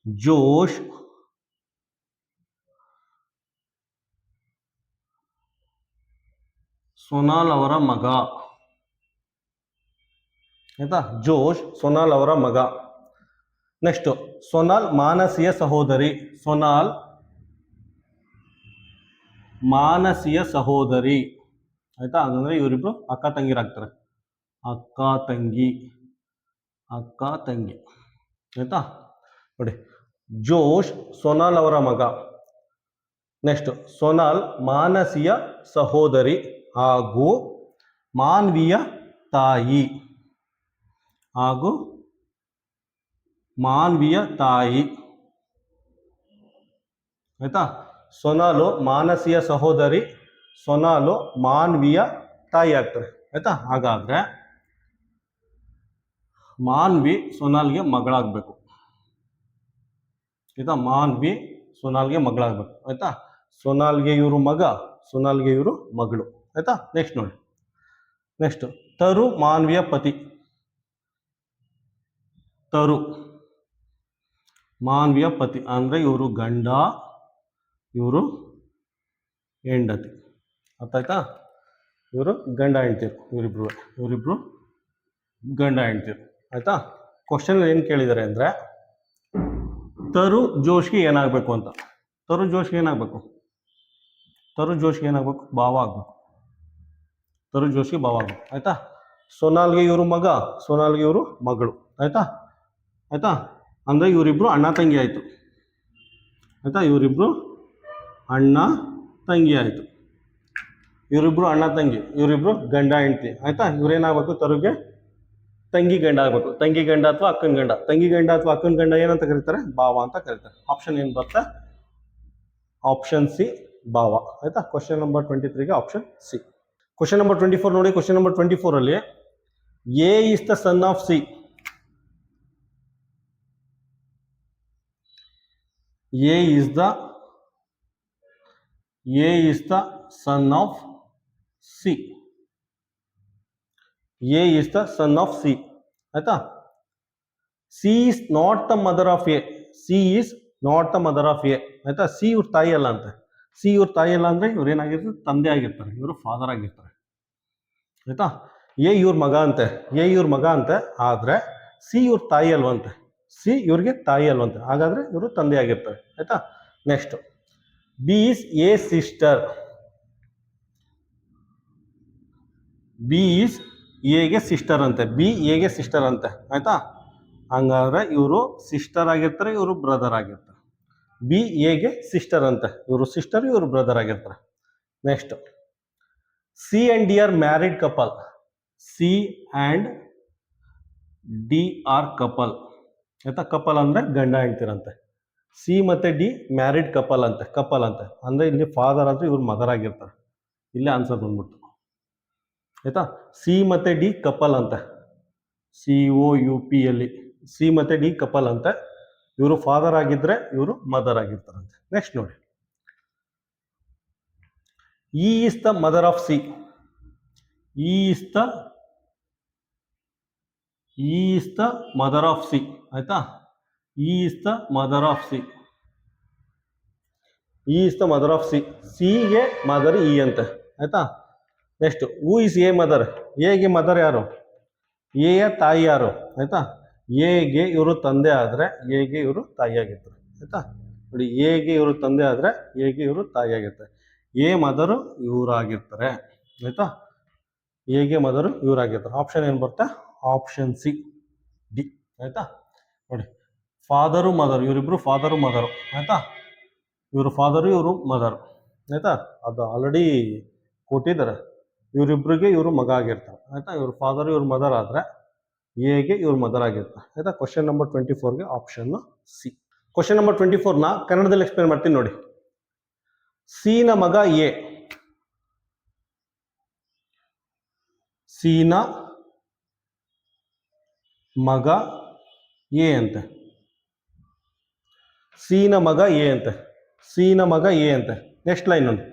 ಜೋಶ್ ಸೋನಾಲ್ ಅವರ ಮಗ ಆಯ್ತಾ. ಜೋಶ್ ಸೋನಾಲ್ ಅವರ ಮಗ. ನೆಕ್ಸ್ಟ್, ಸೋನಾಲ್ ಮಾನಸಿಯ ಸಹೋದರಿ. ಸೋನಾಲ್ ಮಾನಸಿಯ ಸಹೋದರಿ ಆಯ್ತಾ. ಹಾಗಂದ್ರೆ ಇವರಿಬ್ರು ಅಕ್ಕ ತಂಗಿರಾಗ್ತಾರೆ. ಅಕ್ಕ ತಂಗಿ ಆಯ್ತಾ. ನೋಡಿ, ಜೋಶ್ ಸೋನಾಲ್ ಅವರ ಮಗ. ನೆಕ್ಸ್ಟ್, ಸೋನಾಲ್ ಮಾನಸಿಯ ಸಹೋದರಿ ಹಾಗೂ ಮಾನ್ವಿಯ ತಾಯಿ ಹಾಗೂ ಮಾನ್ವಿಯ ತಾಯಿ. ಆಯ್ತಾ, ಸೊನಾಲು ಮಾನಸಿಯ ಸಹೋದರಿ, ಸೊನಾಲು ಮಾನ್ವಿಯ ತಾಯಿ ಆಗ್ತಾರೆ. ಆಯ್ತಾ, ಹಾಗಾದ್ರೆ ಮಾನ್ವಿ ಸೊನಾಲ್ಗೆ ಮಗಳಾಗಬೇಕು. ಆಯ್ತಾ, ಮಾನ್ವಿ ಸೊನಾಲ್ಗೆ ಮಗಳಾಗಬೇಕು. ಆಯ್ತಾ, ಸೊನಾಲ್ಗೆ ಇವರು ಮಗ, ಸೊನಾಲ್ಗೆ ಇವರು ಮಗಳು. ಆಯ್ತಾ, ನೆಕ್ಸ್ಟ್ ನೋಡಿ. ನೆಕ್ಸ್ಟ್ ತರು ಮಾನ್ವಿಯ ಪತಿ. ತರು ಮಾನ್ವಿಯ ಪತಿ ಅಂದರೆ ಇವರು ಗಂಡ, ಇವರು ಹೆಂಡತಿ. ಅರ್ಥ ಆಯ್ತಾ? ಇವರು ಗಂಡ ಹೆಂಡ್ತಿರು, ಇವರಿಬ್ರು ಗಂಡ ಹೆಂಡ್ತಿರು. ಆಯ್ತಾ, ಕ್ವಶನ್ ಏನು ಕೇಳಿದ್ದಾರೆ ಅಂದರೆ ತರು ಜೋಶ್ಗೆ ಏನಾಗಬೇಕು ಅಂತ. ತರು ಜೋಶ್ಗೆ ಏನಾಗಬೇಕು? ತರು ಜೋಶ್ಗೆ ಏನಾಗಬೇಕು? ಭಾವ ಆಗಬೇಕು. ತರು ಜೋಶ್ಗೆ ಭಾವ ಆಗಬೇಕು. ಆಯ್ತಾ, ಸೊನಾಲ್ಗೆ ಇವರು ಮಗ, ಸೊನಾಲ್ಗೆ ಇವರು ಮಗಳು. ಆಯ್ತಾ, ಆಯ್ತಾ, ಅಂದರೆ ಇವರಿಬ್ರು ಅಣ್ಣ ತಂಗಿ ಆಯಿತು. ಆಯಿತಾ, ಇವರಿಬ್ರು ಅಣ್ಣ ತಂಗಿ ಆಯಿತು. ಇವರಿಬ್ರು ಅಣ್ಣ ತಂಗಿ, ಇವರಿಬ್ರು ಗಂಡ ಹೆಂಡ್ತಿ. ಆಯಿತಾ, ಇವರೇನಾಗಬೇಕು? ತರುಗೆ ತಂಗಿ ಗಂಡ ಆಗಬೇಕು. ತಂಗಿ ಗಂಡ ಅಥವಾ ಅಕ್ಕನ ಗಂಡ. ತಂಗಿ ಗಂಡ ಅಥವಾ ಅಕ್ಕನ ಗಂಡ ಏನಂತ ಕರೀತಾರೆ? ಭಾವ ಅಂತ ಕರೀತಾರೆ. ಆಪ್ಷನ್ ಏನು ಬರುತ್ತೆ? ಆಪ್ಷನ್ ಸಿ, ಭಾವ. ಆಯಿತಾ, ಕ್ವಶನ್ ನಂಬರ್ 23ಗೆ ಆಪ್ಷನ್ ಸಿ. ಕ್ವಶನ್ ನಂಬರ್ 24 ನೋಡಿ. Question number 24 A is the son of C. A is the son of C. A is the son of C. ಆಯ್ತಾ, C is not the mother of A. C is not the mother of A. ಆಯ್ತಾ, C ಇವ್ರ ತಾಯಿ ಅಲ್ಲ ಅಂತೆ. C ಇವ್ರ ತಾಯಿ ಅಲ್ಲ ಅಂದ್ರೆ ಇವ್ರು ಏನಾಗಿರ್ತಾರೆ? ತಂದೆ ಆಗಿರ್ತಾರೆ, ಇವರು ಫಾದರ್ ಆಗಿರ್ತಾರೆ. ಆಯ್ತಾ, A ಇವ್ರ ಮಗ ಅಂತೆ, A ಇವ್ರ ಮಗ ಅಂತೆ. ಆದ್ರೆ C ಇವ್ರ ತಾಯಿ ಅಲ್ವಂತೆ, ಸಿ ಇವ್ರಿಗೆ ತಾಯಿ ಅಲ್ವಂತೆ. ಹಾಗಾದ್ರೆ ಇವರು ತಂದೆ ಆಗಿರ್ತಾರೆ. ಆಯ್ತಾ, next B is A sister. B is ಎಗೆ ಸಿಸ್ಟರ್ ಅಂತೆ, ಬಿ ಎಗೆ ಸಿಸ್ಟರ್ ಅಂತೆ. ಆಯ್ತಾ, ಹಂಗಾದ್ರೆ ಇವರು ಸಿಸ್ಟರ್ ಆಗಿರ್ತಾರೆ, ಇವರು ಬ್ರದರ್ ಆಗಿರ್ತಾರೆ. ಬಿ ಎಗೆ ಸಿಸ್ಟರ್ ಅಂತೆ, ಇವರು ಸಿಸ್ಟರ್, ಇವರು ಬ್ರದರ್ ಆಗಿರ್ತಾರೆ. Next C and D are married couple. C and D are couple. ಆಯ್ತಾ, ಕಪಲ್ ಅಂದ್ರೆ ಗಂಡ ಹೆಂಡ್ತಿರಂತೆ. ಸಿ ಮತ್ತೆ ಡಿ ಮ್ಯಾರಿಡ್ ಕಪಲ್ ಅಂತೆ, ಕಪಲ್ ಅಂತೆ. ಅಂದ್ರೆ ಇಲ್ಲಿ ಫಾದರ್ ಅಂದ್ರೆ ಇವ್ರು ಮದರ್ ಆಗಿರ್ತಾರೆ. ಇಲ್ಲೇ ಆನ್ಸರ್ ಬಂದ್ಬಿಡ್ತು. ಆಯ್ತಾ, ಸಿ ಮತ್ತೆ ಡಿ ಕಪಲ್ ಅಂತೆ, COUPL. ಸಿ ಮತ್ತೆ ಡಿ ಕಪಲ್ ಅಂತೆ. ಇವರು ಫಾದರ್ ಆಗಿದ್ರೆ ಇವರು ಮದರ್ ಆಗಿರ್ತಾರಂತೆ. ನೆಕ್ಸ್ಟ್ ನೋಡಿ, E is the mother of C. E is the mother of C. ಆಯ್ತಾ, E is the mother of C. E is the mother of C. ಸಿಗೆ mother E ಅಂತೆ. ಆಯ್ತಾ, next who is A mother. ಎಗೆ mother ಯಾರು? ಎಯ ತಾಯಿ ಯಾರು? ಆಯ್ತಾ, ಎಗೆ ಇವರು ತಂದೆ ಆದ್ರೆ ಎಗೆ ಇವರು ತಾಯಿ ಆಗಿರ್ತಾರೆ. ಆಯ್ತಾ, ನೋಡಿ, ಎಗೆ ಇವರು ತಂದೆ ಆದ್ರೆ ಎಗೆ ಇವರು ತಾಯಿ ಆಗಿರ್ತಾರೆ. ಎ ಮದರು ಇವರಾಗಿರ್ತಾರೆ. ಆಯ್ತಾ, ಎಗೆ ಮದರು ಇವರಾಗಿರ್ತಾರೆ. ಆಪ್ಷನ್ ಏನು ಬರುತ್ತೆ? Option C, D. ಆಯ್ತಾ, ನೋಡಿ, ಫಾದರು ಮದರು, ಇವರಿಬ್ರು ಫಾದರು ಮದರು. ಆಯ್ತಾ, ಇವರು ಫಾದರು, ಇವರು ಮದರು. ಆಯ್ತಾ, ಅದು ಆಲ್ರೆಡಿ ಕೊಟ್ಟಿದ್ದಾರೆ. ಇವರಿಬ್ರಿಗೆ ಇವರು ಮಗ ಆಗಿರ್ತಾರೆ. ಆಯ್ತಾ, ಇವರು ಫಾದರು, ಇವ್ರ ಮದರ್ ಆದ್ರೆ ಎಗೆ ಇವ್ರ ಮದರ್ ಆಗಿರ್ತಾರೆ. ಆಯ್ತಾ, ಕ್ವಶನ್ ನಂಬರ್ 24ಗೆ ಆಪ್ಷನ್ ಸಿ. ಕ್ವಶನ್ ನಂಬರ್ 24ನ ಕನ್ನಡದಲ್ಲಿ ಎಕ್ಸ್ಪ್ಲೇನ್ ಮಾಡ್ತೀನಿ ನೋಡಿ. ಸಿನ ಮಗ ಎ. ಸಿನ ಮಗ ಎ ಅಂತೆ. ಸಿನ ಮಗ ಎ ಅಂತೆ. ಸಿನ ಮಗ ಎ ಅಂತೆ. ನೆಕ್ಸ್ಟ್ ಲೈನ್ ನೋಡಿ,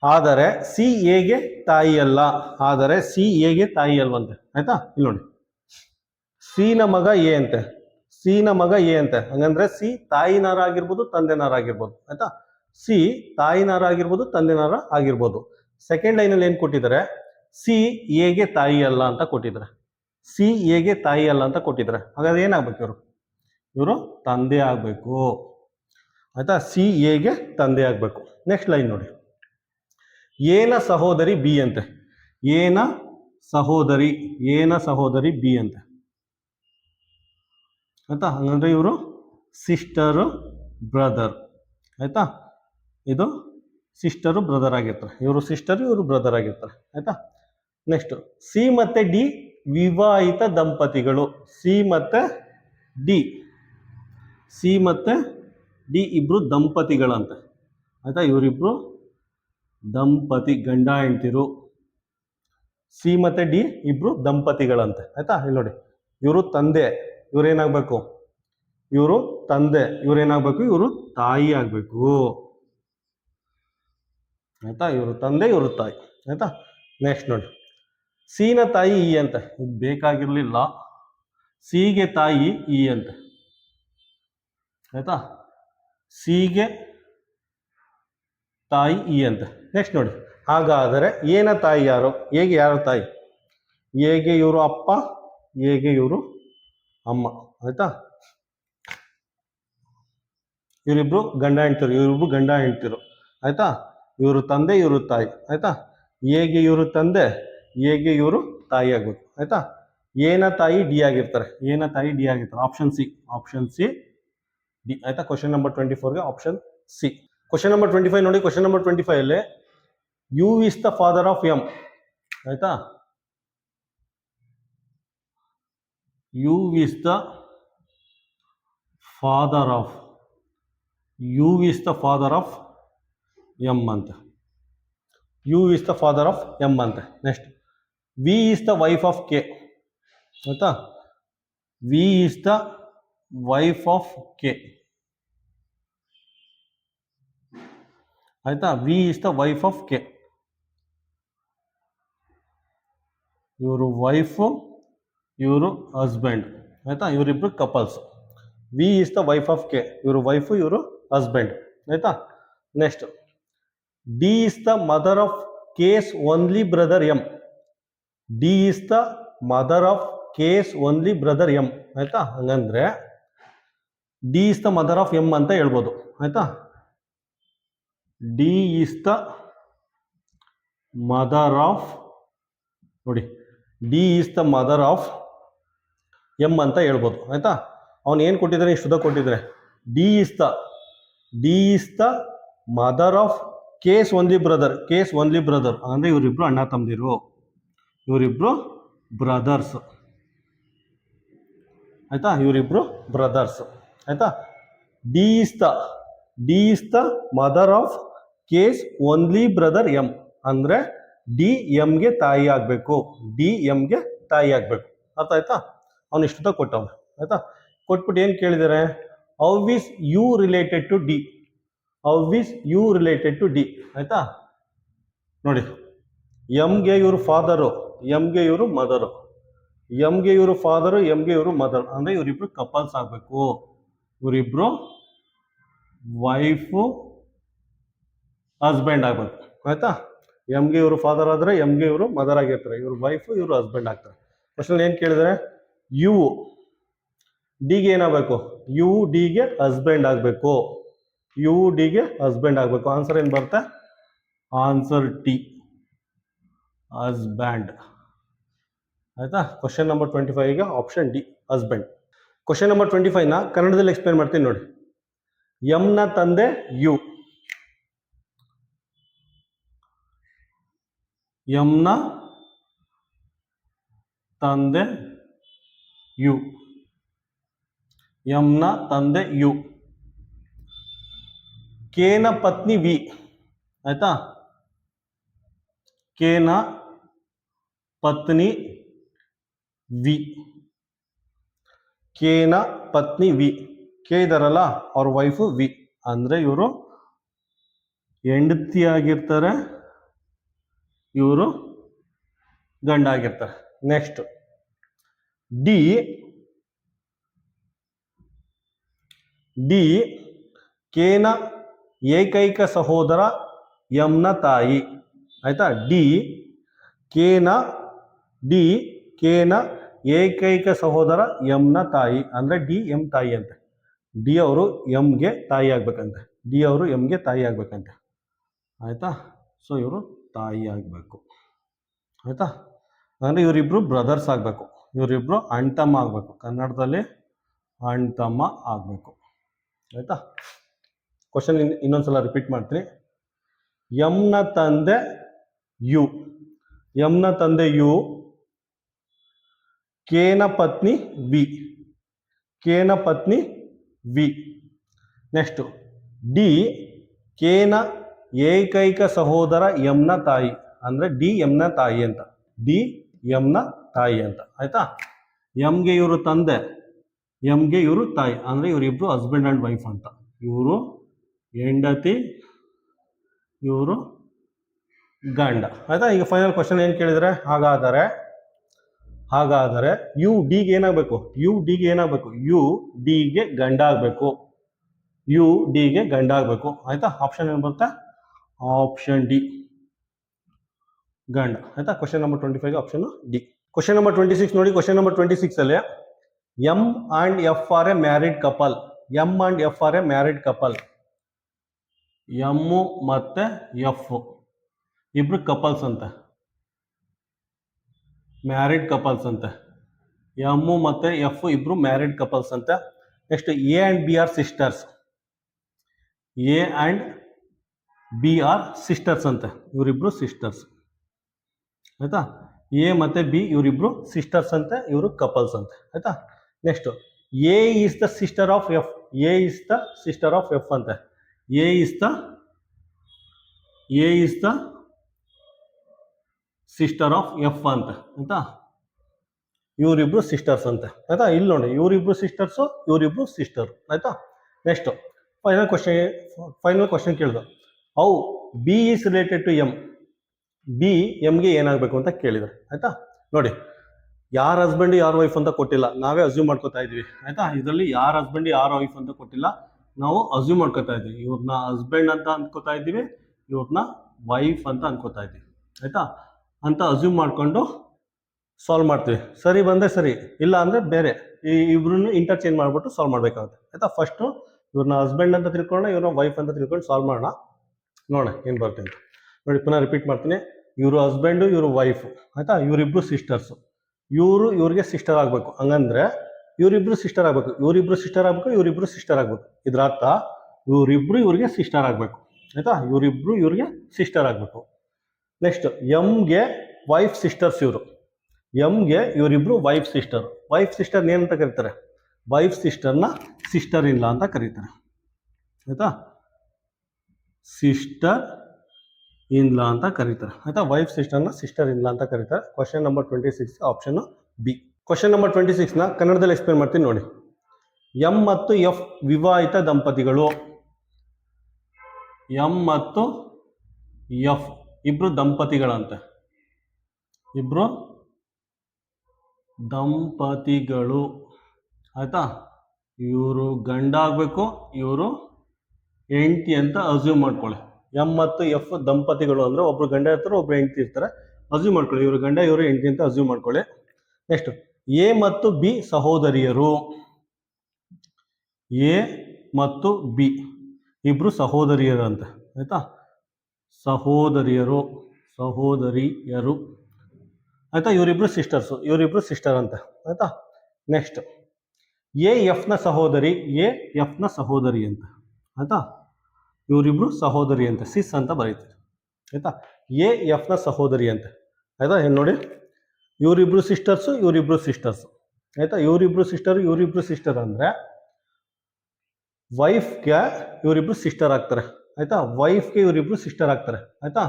ಆದರೆ ಸಿ ಎಗೆ ತಾಯಿ ಅಲ್ಲ. ಆದರೆ ಸಿ ಎಗೆ ತಾಯಿ ಅಲ್ವಂತೆ. ಆಯ್ತಾ, ಇಲ್ಲಿ ನೋಡಿ, ಸಿನ ಮಗ ಎ ಅಂತೆ, ಸಿನ ಮಗ ಎ ಅಂತೆ. ಹಂಗಂದ್ರೆ ಸಿ ತಾಯಿನಾರ ಆಗಿರ್ಬೋದು, ತಂದೆನಾರ ಆಗಿರ್ಬೋದು. ಆಯ್ತಾ, ಸಿ ತಾಯಿನಾರ ಆಗಿರ್ಬೋದು, ತಂದೆನಾರ ಆಗಿರ್ಬೋದು. ಸೆಕೆಂಡ್ ಲೈನಲ್ಲಿ ಏನು ಕೊಟ್ಟಿದ್ದಾರೆ? ಸಿ ಎಗೆ ತಾಯಿ ಅಲ್ಲ ಅಂತ ಕೊಟ್ಟಿದ್ದಾರೆ. ಸಿ ಎಗೆ ತಾಯಿ ಅಲ್ಲ ಅಂತ ಕೊಟ್ಟಿದ್ದಾರೆ. ಹಾಗಾದ್ರೆ ಏನಾಗ್ಬೇಕು? ಇವರು ತಂದೆ ಆಗ್ಬೇಕು. ಆಯ್ತಾ, ಸಿ ಎಗೆ ತಂದೆ ಆಗ್ಬೇಕು. ನೆಕ್ಸ್ಟ್ ಲೈನ್ ನೋಡಿ, ಏನ ಸಹೋದರಿ ಬಿ ಅಂತೆ. ಏನ ಸಹೋದರಿ ಬಿ ಅಂತೆ. ಆಯ್ತಾ, ಹಂಗಂದ್ರೆ ಇವರು ಸಿಸ್ಟರು ಬ್ರದರ್. ಆಯ್ತಾ, ಇದು ಸಿಸ್ಟರು ಬ್ರದರ್ ಆಗಿರ್ತಾರೆ. ಇವರು ಸಿಸ್ಟರ್, ಇವರು ಬ್ರದರ್ ಆಗಿರ್ತಾರೆ. ಆಯ್ತಾ, ನೆಕ್ಸ್ಟ್ ಸಿ ಮತ್ತೆ ಡಿ ವಿವಾಹಿತ ದಂಪತಿಗಳು. ಸಿ ಮತ್ತು ಡಿ, ಸಿ ಮತ್ತು ಡಿ ಇಬ್ಬರು ದಂಪತಿಗಳಂತೆ. ಆಯಿತಾ, ಇವರಿಬ್ಬರು ದಂಪತಿ, ಗಂಡ ಹೆಂಡ್ತಿರು. ಸಿ ಮತ್ತು ಡಿ ಇಬ್ಬರು ದಂಪತಿಗಳಂತೆ. ಆಯಿತಾ, ಇಲ್ಲಿ ನೋಡಿ, ಇವರು ತಂದೆ, ಇವರೇನಾಗಬೇಕು, ಇವರು ತಂದೆ, ಇವರೇನಾಗಬೇಕು, ಇವರು ತಾಯಿ ಆಗಬೇಕು. ಆಯಿತಾ, ಇವರು ತಂದೆ, ಇವರು ತಾಯಿ. ಆಯಿತಾ, ನೆಕ್ಸ್ಟ್ ನೋಡಿ, ಸಿನ ತಾಯಿ ಇ ಅಂತ, ಇದು ಬೇಕಾಗಿರಲಿಲ್ಲ. ಸಿಗೆ ತಾಯಿ ಇ ಅಂತ. ಆಯಿತಾ, ಸಿಗೆ ತಾಯಿ ಇ ಅಂತ. ನೆಕ್ಸ್ಟ್ ನೋಡಿ, ಹಾಗಾದರೆ ಏನ ತಾಯಿ ಯಾರು, ಹೇಗೆ ಯಾರು ತಾಯಿ? ಹೇಗೆ ಇವರು ಅಪ್ಪ, ಹೇಗೆ ಇವರು ಅಮ್ಮ. ಆಯಿತಾ, ಇವರಿಬ್ರು ಗಂಡ ಹೆಂಡ್ತಿರು, ಇವರಿಬ್ರು ಗಂಡ ಹೆಂಡ್ತಿರು. ಆಯಿತಾ, ಇವರು ತಂದೆ, ಇವರು ತಾಯಿ. ಆಯಿತಾ, ಹೇಗೆ ಇವರು ತಂದೆ, ಹೇಗೆ ಇವರು ತಾಯಿ ಆಗಬೇಕು. ಆಯಿತಾ, ಏನ ತಾಯಿ ಡಿ ಆಗಿರ್ತಾರೆ, ಏನ ತಾಯಿ ಡಿ ಆಗಿರ್ತಾರೆ. Option C, option C D. ಆಯಿತಾ, ಕ್ವಶನ್ ನಂಬರ್ 24ಗೆ ಆಪ್ಷನ್ ಸಿ. ಕ್ವಶನ್ ನಂಬರ್ 25 ನೋಡಿ. ಕ್ವಶನ್ ನಂಬರ್ 25 ಅಲ್ಲಿ U is the father of M. ಆಯಿತಾ, U is the father of, U is the father of M ಅಂತ. U is the father of M ಅಂತ. Next, V is the wife of K. ಆಯಿತಾ, V is the wife of K. ಆಯಿತಾ, V is the wife of K. ಇವರು wife, ಇವರು husband. ಆಯಿತಾ, ಇವರಿಬ್ರು couples. V is the wife of K, ಇವರು wife, ಇವರು husband. ಆಯಿತಾ, next, D is the mother of K's only brother M. D is the mother of K's only brother M. ಆಯಿತಾ, ಹಂಗಂದ್ರೆ D is the mother of M ಅಂತ ಹೇಳ್ಬೋದು. ಆಯಿತಾ, D is the mother of, ನೋಡಿ, D is the mother of M ಅಂತ ಹೇಳ್ಬೋದು. ಆಯಿತಾ, ಅವನು ಏನು ಕೊಟ್ಟಿದ್ದಾನೆ, ಇಷ್ಟುದ ಕೊಟ್ಟಿದ್ದಾನೆ. D is the mother of K's only brother. Case only brother ಅಂದರೆ ಇವರಿಬ್ರು ಅಣ್ಣ ತಮ್ಮದಿರು, ಇವರಿಬ್ರು ಬ್ರದರ್ಸ್. ಆಯಿತಾ, ಇವರಿಬ್ರು ಬ್ರದರ್ಸ್. ಆಯಿತಾ, D is the mother of K's only brother M ಅಂದರೆ ಡಿ ಎಂಗೆ ತಾಯಿ ಆಗಬೇಕು, ಡಿ ಎಂಗೆ ತಾಯಿ ಆಗಬೇಕು. ಅರ್ಥ ಆಯ್ತಾ? ಅವನು ಇಷ್ಟುದ ಕೊಟ್ಟವನು. ಆಯಿತಾ, ಕೊಟ್ಬಿಟ್ಟು ಏನು ಕೇಳಿದ್ದಾರೆ, how is you related to D, how is you related to D. ಆಯಿತಾ, ನೋಡಿ, ಎಮ್ಗೆ ಇವರು ಫಾದರು, ಎಮ್ಗೆ ಇವರು ಮದರು, ಎಮ್ಗೆ ಇವರು ಫಾದರು, ಎಮ್ಗೆ ಇವರು ಮದರ್ ಅಂದರೆ ಇವರಿಬ್ರು ಕಪಲ್ಸ್ ಆಗಬೇಕು. ಇವರಿಬ್ರು ವೈಫು ಹಸ್ಬೆಂಡ್ ಆಗಬೇಕು. ಆಯಿತಾ, ಎಮ್ಗೆ ಇವರು ಫಾದರ್ ಆದರೆ ಎಮ್ಗೆ ಇವರು ಮದರ್ ಆಗಿರ್ತಾರೆ, ಇವರು ವೈಫು, ಇವರು ಹಸ್ಬೆಂಡ್ ಆಗ್ತಾರೆ. ಕ್ವಶನ್ ಏನು ಕೇಳಿದರೆ, ಯು ಡಿಗೆ ಏನಾಗಬೇಕು, ಯು ಡಿಗೆ ಹಸ್ಬೆಂಡ್ ಆಗಬೇಕು, ಯು ಡಿಗೆ ಹಸ್ಬೆಂಡ್ ಆಗಬೇಕು. ಆನ್ಸರ್ ಏನು ಬರುತ್ತೆ, ಆನ್ಸರ್ ಟಿ, ಹಸ್ಬ್ಯಾಂಡ್. ಆಯಿತಾ, ಕ್ವಶನ್ ನಂಬರ್ 25ಗೆ option D, husband. Question number 25ನ ಕನ್ನಡದಲ್ಲಿ ಎಕ್ಸ್ಪ್ಲೇನ್ ಮಾಡ್ತೀನಿ ನೋಡಿ. ಎಮ್ನ ತಂದೆ ಯು, ಎಮ್ನ ತಂದೆ ಯು, ಎಮ್ನ ತಂದೆ ಯು. ಕೇನ ಪತ್ನಿ ವಿ. ಆಯ್ತಾ, ಕೇನ ಪತ್ನಿ ವಿ, ಕೇನ ಪತ್ನಿ ವಿ. ಕೆ ಇದಾರಲ್ಲ ಅವ್ರ ವೈಫು ವಿ ಅಂದರೆ ಇವರು ಹೆಂಡತಿ ಆಗಿರ್ತಾರೆ, ಇವರು ಗಂಡ ಆಗಿರ್ತಾರೆ. ನೆಕ್ಸ್ಟ್ ಡಿ, ಡಿ ಕೇನ ಏಕೈಕ ಸಹೋದರ ಎಮ್ನ ತಾಯಿ. ಆಯ್ತಾ, ಡಿ ಕೇನ ಏಕೈಕ ಸಹೋದರ ಎಮ್ನ ತಾಯಿ ಅಂದರೆ ಡಿ ಎಮ್ ತಾಯಿ ಅಂತೆ. ಡಿ ಅವರು ಎಮ್ಗೆ ತಾಯಿ ಆಗ್ಬೇಕಂತೆ, ಡಿ ಅವರು ಎಮ್ಗೆ ತಾಯಿ ಆಗ್ಬೇಕಂತೆ. ಆಯಿತಾ, ಸೊ ಇವರು ತಾಯಿ ಆಗಬೇಕು. ಆಯಿತಾ, ಅಂದರೆ ಇವರಿಬ್ಬರು ಬ್ರದರ್ಸ್ ಆಗಬೇಕು, ಇವರಿಬ್ಬರು ಅಣ್ತಮ್ಮ ಆಗಬೇಕು. ಕನ್ನಡದಲ್ಲಿ ಅಣ್ತಮ್ಮ ಆಗಬೇಕು. ಆಯಿತಾ, ಕ್ವಶನ್ ಇನ್ನೊಂದ್ಸಲ ರಿಪೀಟ್ ಮಾಡ್ತೀನಿ. ಎಮ್ನ ತಂದೆ ಯು, ಎಮ್ನ ತಂದೆ ಯು ಕೆನ ಪತ್ನಿ ವಿ, ಕೆನ ಪತ್ನಿ ವಿ. ನೆಕ್ಸ್ಟು ಡಿ ಕೆನ ಏಕೈಕ ಸಹೋದರ ಎಂನ ತಾಯಿ, ಅಂದರೆ ಡಿ ಎಂನ ತಾಯಿ ಅಂತ, ಡಿ ಎಂನ ತಾಯಿ ಅಂತ. ಆಯ್ತಾ? ಎಂಗೆ ಇವರು ತಂದೆ, ಎಂಗೆ ಇವರು ತಾಯಿ, ಅಂದರೆ ಇವರಿಬ್ರು ಹಸ್ಬೆಂಡ್ ಆ್ಯಂಡ್ ವೈಫ್ ಅಂತ. ಇವರು ಹೆಂಡತಿ, ಇವರು ಗಂಡ. ಆಯ್ತಾ? ಈಗ ಫೈನಲ್ ಕ್ವಶನ್ ಏನು ಕೇಳಿದರೆ, ಹಾಗಾದರೆ ಯು ಡಿಗೆ ಏನಾಗಬೇಕು, ಯು ಡಿಗೆ ಏನಾಗಬೇಕು, ಯು ಡಿಗೆ ಗಂಡ ಆಗಬೇಕು, ಯು ಡಿಗೆ ಗಂಡ ಆಗಬೇಕು. ಆಯ್ತಾ? ಆಪ್ಷನ್ ಏನು ಬರುತ್ತೆ, ಆಪ್ಷನ್ ಡಿ ಗಂಡ. ಆಯ್ತಾ? Question number 25 option D. Question number 26 ನೋಡಿ. ಕ್ವಶನ್ ನಂಬರ್ 26 ಅಲ್ಲಿ M and F are a married couple, M and F are a married couple. M ಮತ್ತೆ ಎಫ್ ಇಬ್ರು ಕಪಲ್ಸ್ ಅಂತೆ, ಮ್ಯಾರಿಡ್ ಕಪಲ್ಸ್ ಅಂತೆ. ಎಮ್ಮು ಮತ್ತೆ ಎಫ್ ಇಬ್ರು ಮ್ಯಾರಿಡ್ ಕಪಲ್ಸ್ ಅಂತೆ. Next A and B are sisters, A and B are sisters ಅಂತೆ, ಇವರಿಬ್ರು sisters. ಆಯ್ತಾ? ಎ ಮತ್ತೆ ಬಿ ಇವರಿಬ್ರು ಸಿಸ್ಟರ್ಸ್ ಅಂತೆ, ಇವರು ಕಪಲ್ಸ್ ಅಂತೆ. ಆಯ್ತಾ? Next A is the sister of F, A is the sister of F ಅಂತೆ, A is the sister of F ಅಂತ. ಆಯ್ತಾ? ಇವರಿಬ್ರು ಸಿಸ್ಟರ್ಸ್ ಅಂತೆ. ಆಯ್ತಾ? ಇಲ್ಲಿ ನೋಡಿ, ಇವರಿಬ್ರು ಸಿಸ್ಟರ್ಸು, ಇವರಿಬ್ರು ಸಿಸ್ಟರ್. ಆಯ್ತಾ? ನೆಕ್ಸ್ಟ್ ಫೈನಲ್ ಕ್ವಶನ್ ಕೇಳಿದ್ರು, how B is related to M, B ಎಂಗೆ ಏನಾಗಬೇಕು ಅಂತ ಕೇಳಿದ್ರು. ಆಯ್ತಾ? ನೋಡಿ, ಯಾರ ಹಸ್ಬೆಂಡ್ ಯಾರ ವೈಫ್ ಅಂತ ಕೊಟ್ಟಿಲ್ಲ, ನಾವೇ ಅಸ್ಯೂಮ್ ಮಾಡ್ಕೋತಾ ಇದೀವಿ. ಆಯ್ತಾ? ಇದರಲ್ಲಿ ಯಾರ ಹಸ್ಬೆಂಡ್ ಯಾರ ವೈಫ್ ಅಂತ ಕೊಟ್ಟಿಲ್ಲ, ನಾವು ಅಸ್ಯೂಮ್ ಮಾಡ್ಕೋತಾ ಇದ್ದೀವಿ. ಇವ್ರನ್ನ ಹಸ್ಬೆಂಡ್ ಅಂತ ಅನ್ಕೋತಾ ಇದ್ದೀವಿ, ಇವ್ರನ್ನ ವೈಫ್ ಅಂತ ಅನ್ಕೋತಾ ಇದ್ದೀವಿ. ಆಯ್ತಾ? ಅಂತ ಅಸ್ಯೂಮ್ ಮಾಡ್ಕೊಂಡು ಸಾಲ್ವ್ ಮಾಡ್ತೀವಿ. ಸರಿ ಬಂದರೆ ಸರಿ, ಇಲ್ಲ ಅಂದರೆ ಬೇರೆ, ಈ ಇಬ್ರನ್ನು ಇಂಟರ್ಚೇಂಜ್ ಮಾಡಿಬಿಟ್ಟು ಸಾಲ್ವ್ ಮಾಡಬೇಕಾಗುತ್ತೆ. ಆಯ್ತಾ? ಫಸ್ಟು ಇವ್ರನ್ನ ಹಸ್ಬೆಂಡ್ ಅಂತ ತಿಳ್ಕೊಳ್ಳೋಣ, ಇವ್ರನ್ನ ವೈಫ್ ಅಂತ ತಿಳ್ಕೊಂಡು ಸಾಲ್ವ್ ಮಾಡೋಣ, ನೋಡೋಣ ಏನು ಬರುತ್ತೆ ಅಂತ. ನೋಡಿ, ಪುನಃ ರಿಪೀಟ್ ಮಾಡ್ತೀನಿ. ಇವರು ಹಸ್ಬೆಂಡು, ಇವರು ವೈಫು. ಆಯಿತಾ? ಇವರಿಬ್ರು ಸಿಸ್ಟರ್ಸು, ಇವ್ರಿಗೆ ಸಿಸ್ಟರ್ ಆಗಬೇಕು. ಹಂಗಂದ್ರೆ ಇವರಿಬ್ರು ಸಿಸ್ಟರ್ ಆಗಬೇಕು, ಇವರಿಬ್ರು ಸಿಸ್ಟರ್ ಆಗಬೇಕು, ಇವರಿಬ್ರು ಸಿಸ್ಟರ್ ಆಗಬೇಕು. ಇದರ ಅರ್ಥ ಇವರಿಬ್ರು ಇವ್ರಿಗೆ ಸಿಸ್ಟರ್ ಆಗಬೇಕು. ಆಯಿತಾ? ಇವರಿಬ್ರು ಇವ್ರಿಗೆ ಸಿಸ್ಟರ್ ಆಗಬೇಕು. ನೆಕ್ಸ್ಟ್ ಎಂಗೆ ವೈಫ್ ಸಿಸ್ಟರ್ಸ್ ಇವರು, ಎಂಗೆ ಇವರಿಬ್ರು ವೈಫ್ ಸಿಸ್ಟರ್. ವೈಫ್ ಸಿಸ್ಟರ್ ಏನಂತ ಕರೀತಾರೆ, ವೈಫ್ ಸಿಸ್ಟರ್ನ ಸಿಸ್ಟರ್ ಇನ್ ಲಾ ಅಂತ ಕರೀತಾರೆ. ಆಯಿತಾ? ಸಿಸ್ಟರ್ ಇನ್ ಲಾ ಅಂತ ಕರೀತಾರೆ. ಆಯಿತಾ? ವೈಫ್ ಸಿಸ್ಟರ್ನ ಸಿಸ್ಟರ್ ಇನ್ ಲಾ ಅಂತ ಕರೀತಾರೆ. Question number 26 option B. Question number 26ನ ಕನ್ನಡದಲ್ಲಿ ಎಕ್ಸ್ಪ್ಲೇನ್ ಮಾಡ್ತೀನಿ ನೋಡಿ. ಎಂ ಮತ್ತು ಎಫ್ ವಿವಾಹಿತ ದಂಪತಿಗಳು, ಎಂ ಮತ್ತು ಎಫ್ ಇಬ್ರು ದಂಪತಿಗಳಂತೆ, ಇಬ್ರು ದಂಪತಿಗಳು. ಆಯ್ತಾ? ಇವರು ಗಂಡ ಆಗಬೇಕು, ಇವರು ಹೆಂಡತಿ ಅಂತ ಅಸ್ಯೂಮ್ ಮಾಡ್ಕೊಳ್ಳಿ. ಎಂ ಮತ್ತು ಎಫ್ ದಂಪತಿಗಳು ಅಂದರೆ ಒಬ್ರು ಗಂಡ ಇರ್ತಾರೆ, ಒಬ್ರು ಹೆಂಡತಿ ಇರ್ತಾರೆ. ಅಸ್ಯೂಮ್ ಮಾಡ್ಕೊಳ್ಳಿ, ಇವರು ಗಂಡ, ಇವರು ಹೆಂಡತಿ ಅಂತ ಅಸ್ಯೂಮ್ ಮಾಡ್ಕೊಳ್ಳಿ. ನೆಕ್ಸ್ಟ್ ಎ ಮತ್ತು ಬಿ ಸಹೋದರಿಯರು, ಎ ಮತ್ತು ಬಿ ಇಬ್ರು ಸಹೋದರಿಯರು ಅಂತ. ಆಯ್ತಾ? ಸಹೋದರಿಯರು. ಆಯ್ತಾ? ಇವರಿಬ್ರು ಸಿಸ್ಟರ್ಸು, ಇವರಿಬ್ರು ಸಿಸ್ಟರ್ ಅಂತ. ಆಯ್ತಾ? ನೆಕ್ಸ್ಟ್ ಎ ಎಫ್ನ ಸಹೋದರಿ, ಎ ಎಫ್ನ ಸಹೋದರಿ ಅಂತ. ಆಯ್ತಾ? ಇವರಿಬ್ರು ಸಹೋದರಿ ಅಂತ, ಸಿಸ್ ಅಂತ ಬರೀತಾರೆ. ಆಯ್ತಾ? ಎ ಎಫ್ನ ಸಹೋದರಿ ಅಂತ. ಆಯ್ತಾ? ಏನು ನೋಡಿ, ಇವರಿಬ್ರು ಸಿಸ್ಟರ್ಸು, ಇವರಿಬ್ರು ಸಿಸ್ಟರ್ಸು. ಆಯ್ತಾ? ಇವರಿಬ್ರು ಸಿಸ್ಟರ್ ಅಂದರೆ ವೈಫ್ಗೆ ಇವರಿಬ್ರು ಸಿಸ್ಟರ್ ಆಗ್ತಾರೆ. ಆಯ್ತಾ? ವೈಫ್ಗೆ ಇವರಿಬ್ರು ಸಿಸ್ಟರ್ ಆಗ್ತಾರೆ. ಆಯ್ತಾ?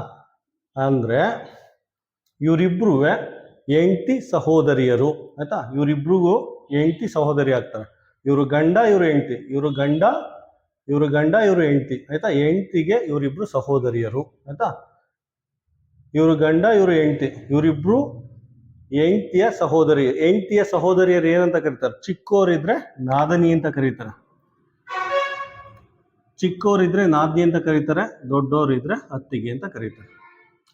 ಅಂದರೆ ಇವರಿಬ್ರು ಹೆಂಡತಿ ಸಹೋದರಿಯರು. ಆಯ್ತಾ? ಇವರಿಬ್ರಿಗೂ ಹೆಂಡತಿ ಸಹೋದರಿ ಆಗ್ತಾರೆ. ಇವರು ಗಂಡ, ಇವರು ಹೆಂಡತಿ, ಇವರು ಗಂಡ, ಇವರು ಹೆಂಡತಿ. ಆಯ್ತಾ? ಹೆಂಡತಿಗೆ ಇವರಿಬ್ರು ಸಹೋದರಿಯರು. ಆಯ್ತಾ? ಇವರು ಗಂಡ, ಇವರು ಹೆಂಡತಿ, ಇವರಿಬ್ರು ಹೆಂಡತಿಯ ಸಹೋದರಿಯರು ಏನಂತ ಕರೀತಾರೆ, ಚಿಕ್ಕೋರಿದ್ರೆ ನಾದನಿ ಅಂತ ಕರೀತಾರೆ. ಚಿಕ್ಕವರಿದ್ರೆ ನಾದಿನಿ ಅಂತ ಕರೀತಾರೆ, ದೊಡ್ಡವರಿದ್ರೆ ಅತ್ತಿಗೆ ಅಂತ ಕರೀತಾರೆ.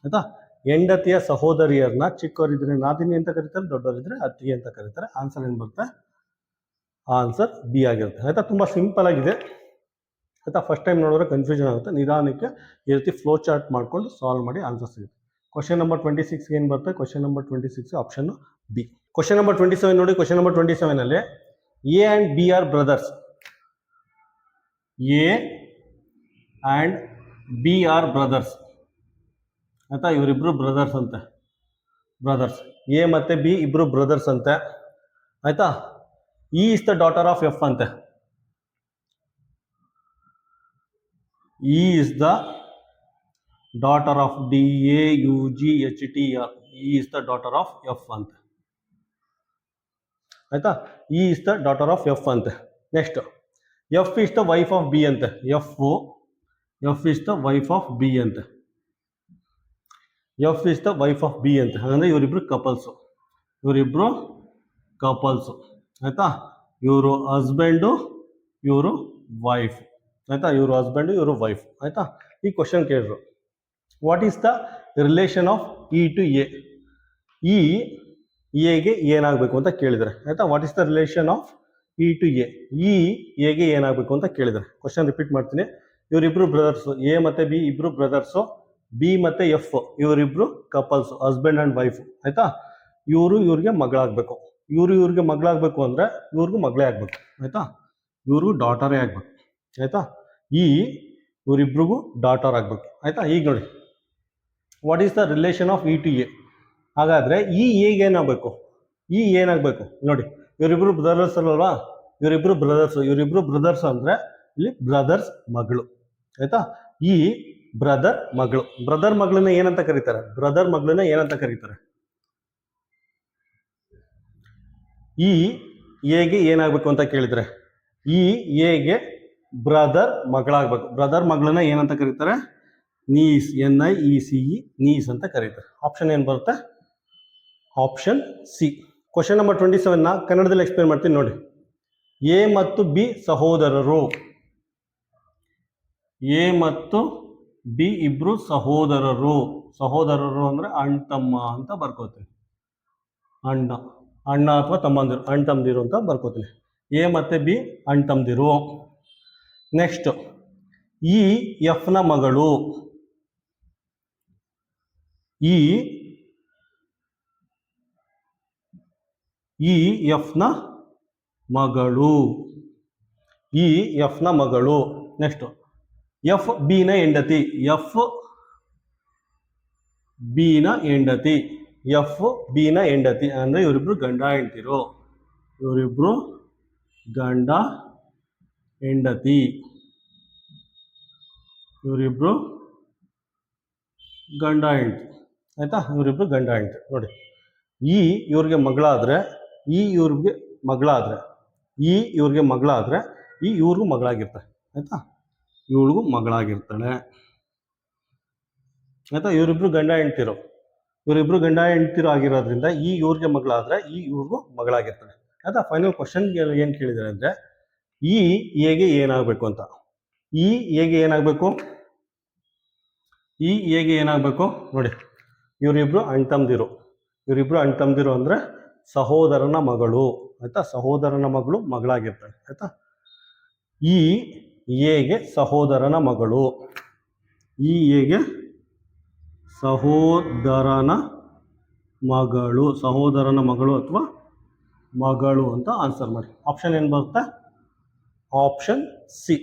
ಆಯ್ತಾ? ಹೆಂಡತಿಯ ಸಹೋದರಿಯರನ್ನ ಚಿಕ್ಕವರಿದ್ರೆ ನಾದಿನಿ ಅಂತ ಕರೀತಾರೆ, ದೊಡ್ಡವರಿದ್ರೆ ಅತ್ತಿಗೆ ಅಂತ ಕರೀತಾರೆ. ಆನ್ಸರ್ ಏನು ಬರುತ್ತೆ, ಆನ್ಸರ್ ಬಿ ಆಗಿರುತ್ತೆ. ಆಯ್ತಾ? ತುಂಬ ಸಿಂಪಲ್ ಆಗಿದೆ. ಆಯ್ತಾ? ಫಸ್ಟ್ ಟೈಮ್ ನೋಡಿದ್ರೆ ಕನ್ಫ್ಯೂಷನ್ ಆಗುತ್ತೆ, ನಿಧಾನಕ್ಕೆ ಈ ರೀತಿ ಫ್ಲೋ ಚಾರ್ಟ್ ಮಾಡ್ಕೊಂಡು ಸಾಲ್ವ್ ಮಾಡಿ ಆನ್ಸರ್ ಸಿಗುತ್ತೆ. ಕ್ವಶನ್ ನಂಬರ್ 26 ಏನು ಬರುತ್ತೆ, question number 26 option B. Question number 27 ನೋಡಿ. ಕ್ವಶನ್ ನಂಬರ್ 27 ಅಲ್ಲಿ A and B are brothers, A and B are brothers. ಆಯ್ತಾ? ಇವರಿಬ್ರು ಬ್ರದರ್ಸ್ ಅಂತೆ, ಬ್ರದರ್ಸ್. ಎ ಮತ್ತು ಬಿ ಇಬ್ರು ಬ್ರದರ್ಸ್ ಅಂತೆ. ಆಯ್ತಾ. E is the daughter of F ಅಂತೆ. E is the daughter of DAUGHTR. E is the daughter of F ಅಂತೆ. ಆಯ್ತಾ. E is the daughter of F ಅಂತೆ. Next F is the wife of B ಅಂತೆ. F is the wife of B ಅಂತೆ. F is the wife of B ಅಂತ. ಹಾಗಂದ್ರೆ ಇವರಿಬ್ರು couples. ಆಯ್ತಾ. ಇವರು ಹಸ್ಬೆಂಡು, ಇವರು ವೈಫ್. ಆಯ್ತಾ. ಇವರು ಹಸ್ಬೆಂಡು, ಇವರು ವೈಫ್. ಆಯ್ತಾ. ಈ ಕ್ವಶನ್ ಕೇಳಿದ್ರು, what is the relation of E to A. ಈ ಎಗೆ ಏನಾಗಬೇಕು ಅಂತ ಕೇಳಿದರೆ. ಆಯ್ತಾ. What is the relation of E to A. ಈ ಎಗೆ ಏನಾಗಬೇಕು ಅಂತ ಕೇಳಿದರೆ. ಕ್ವಶನ್ ರಿಪೀಟ್ ಮಾಡ್ತೀನಿ. ಇವರಿಬ್ರು ಬ್ರದರ್ಸು, ಎ ಮತ್ತು ಬಿ ಇಬ್ರು ಬ್ರದರ್ಸು. ಬಿ ಮತ್ತು ಎಫ್ ಇವರಿಬ್ರು ಕಪಲ್ಸು, ಹಸ್ಬೆಂಡ್ ಆ್ಯಂಡ್ ವೈಫು. ಆಯಿತಾ. ಇವ್ರಿಗೆ ಮಗಳಾಗಬೇಕು. ಇವ್ರಿಗೆ ಮಗಳಾಗಬೇಕು ಅಂದರೆ ಇವ್ರಿಗೂ ಮಗಳೇ ಆಗಬೇಕು. ಆಯಿತಾ. ಇವ್ರಿಗೂ ಡಾಟರೇ ಆಗಬೇಕು. ಆಯಿತಾ. ಇವರಿಬ್ರಿಗೂ ಡಾಟರ್ ಆಗಬೇಕು. ಆಯಿತಾ. ಈಗ ನೋಡಿ, what is the relation of E to A. ಹಾಗಾದರೆ ಈ ಎಗೆ ಏನಾಗಬೇಕು, ಏನಾಗಬೇಕು ನೋಡಿ. ಇವರಿಬ್ರು ಬ್ರದರ್ಸ್ ಅಲ್ವಾ, ಇವರಿಬ್ರು ಬ್ರದರ್ಸ್ ಅಂದರೆ ಇಲ್ಲಿ ಬ್ರದರ್ಸ್ ಮಗಳು. ಆಯಿತಾ. ಈ ಬ್ರದರ್ ಮಗಳನ್ನ ಏನಂತ ಕರೀತಾರೆ. ಈ ಎಗೆ ಏನಾಗಬೇಕು ಅಂತ ಕೇಳಿದ್ರೆ, ಈ ಎಗೆ ಬ್ರದರ್ ಮಗಳಾಗಬೇಕು. ಬ್ರದರ್ ಮಗಳನ್ನ ಏನಂತ ಕರೀತಾರೆ, ನೀಸ್, NIECE, ನೀಸ್ ಅಂತ ಕರೀತಾರೆ. ಆಪ್ಷನ್ ಏನು ಬರುತ್ತೆ, ಆಪ್ಷನ್ ಸಿ. ಕ್ವಶನ್ ನಂಬರ್ 27ನ ಕನ್ನಡದಲ್ಲಿ ಎಕ್ಸ್ಪ್ಲೇನ್ ಮಾಡ್ತೀನಿ ನೋಡಿ. ಎ ಮತ್ತು ಬಿ ಸಹೋದರರು. ಎ ಮತ್ತು ಬಿ ಇಬ್ರು ಸಹೋದರರು ಅಂದ್ರೆ ಅಣ್ಣ ತಮ್ಮ ಅಂತ ಬರ್ಕೋತೀವಿ. ಅಣ್ಣ ಅಥವಾ ತಮ್ಮಂದಿರು, ಅಣ್ಣ ತಮ್ಮದಿರು ಅಂತ ಬರ್ಕೋತೀವಿ. ಎ ಮತ್ತು ಬಿ ಅಣ್ಣ ತಮ್ಮದಿರು. ನೆಕ್ಸ್ಟ್, ಈ ಎಫ್ನ ಮಗಳು. ಈ ಎಫ್ನ ಮಗಳು. ನೆಕ್ಸ್ಟ್, ಎಫ್ ಬಿನ ಹೆಂಡತಿ. ಅಂದರೆ ಇವರಿಬ್ರು ಗಂಡ ಹೆಂಡತಿ. ಆಯ್ತಾ. ಇವರಿಬ್ರು ಗಂಡ ಹೆಂಡತಿ ನೋಡಿ. ಇವ್ರಿಗೆ ಮಗಳಾದ್ರೆ, ಇವ್ರಿಗೆ ಮಗಳಾದ್ರೆ ಇವ್ರಿಗೂ ಮಗಳಾಗಿರ್ತಾಳೆ. ಆಯ್ತಾ. ಇವಳಿಗೂ ಮಗಳಾಗಿರ್ತಾಳೆ. ಆಯ್ತಾ. ಇವರಿಬ್ರು ಗಂಡ ಹೆಂಡ್ತಿರು ಆಗಿರೋದ್ರಿಂದ ಇವ್ರಿಗೆ ಮಗಳಾದ್ರೆ ಇವ್ರಿಗೂ ಮಗಳಾಗಿರ್ತಾಳೆ. ಆಯ್ತಾ. ಫೈನಲ್ ಕ್ವಶನ್ ಏನು ಕೇಳಿದ್ದಾರೆ ಅಂದ್ರೆ, ಈ ಎಗೆ ಏನಾಗಬೇಕು ಅಂತ. ಈ ಎಗೆ ಏನಾಗಬೇಕು ನೋಡಿ. ಇವರಿಬ್ರು ಅಣ್ಣ ತಮ್ಮದಿರು ಅಂದ್ರೆ ಸಹೋದರನ ಮಗಳು. ಆಯ್ತಾ. ಸಹೋದರನ ಮಗಳು ಮಗಳಾಗಿರ್ತಾಳೆ. ಆಯ್ತಾ. ಈ ಎಗೆ ಸಹೋದರನ ಮಗಳು. ಸಹೋದರನ ಮಗಳು ಅಥವಾ ಮಗಳು ಅಂತ ಆನ್ಸರ್ ಮಾಡಿ. ಆಪ್ಷನ್ ಏನು ಬರುತ್ತೆ, ಆಪ್ಷನ್ ಸಿ.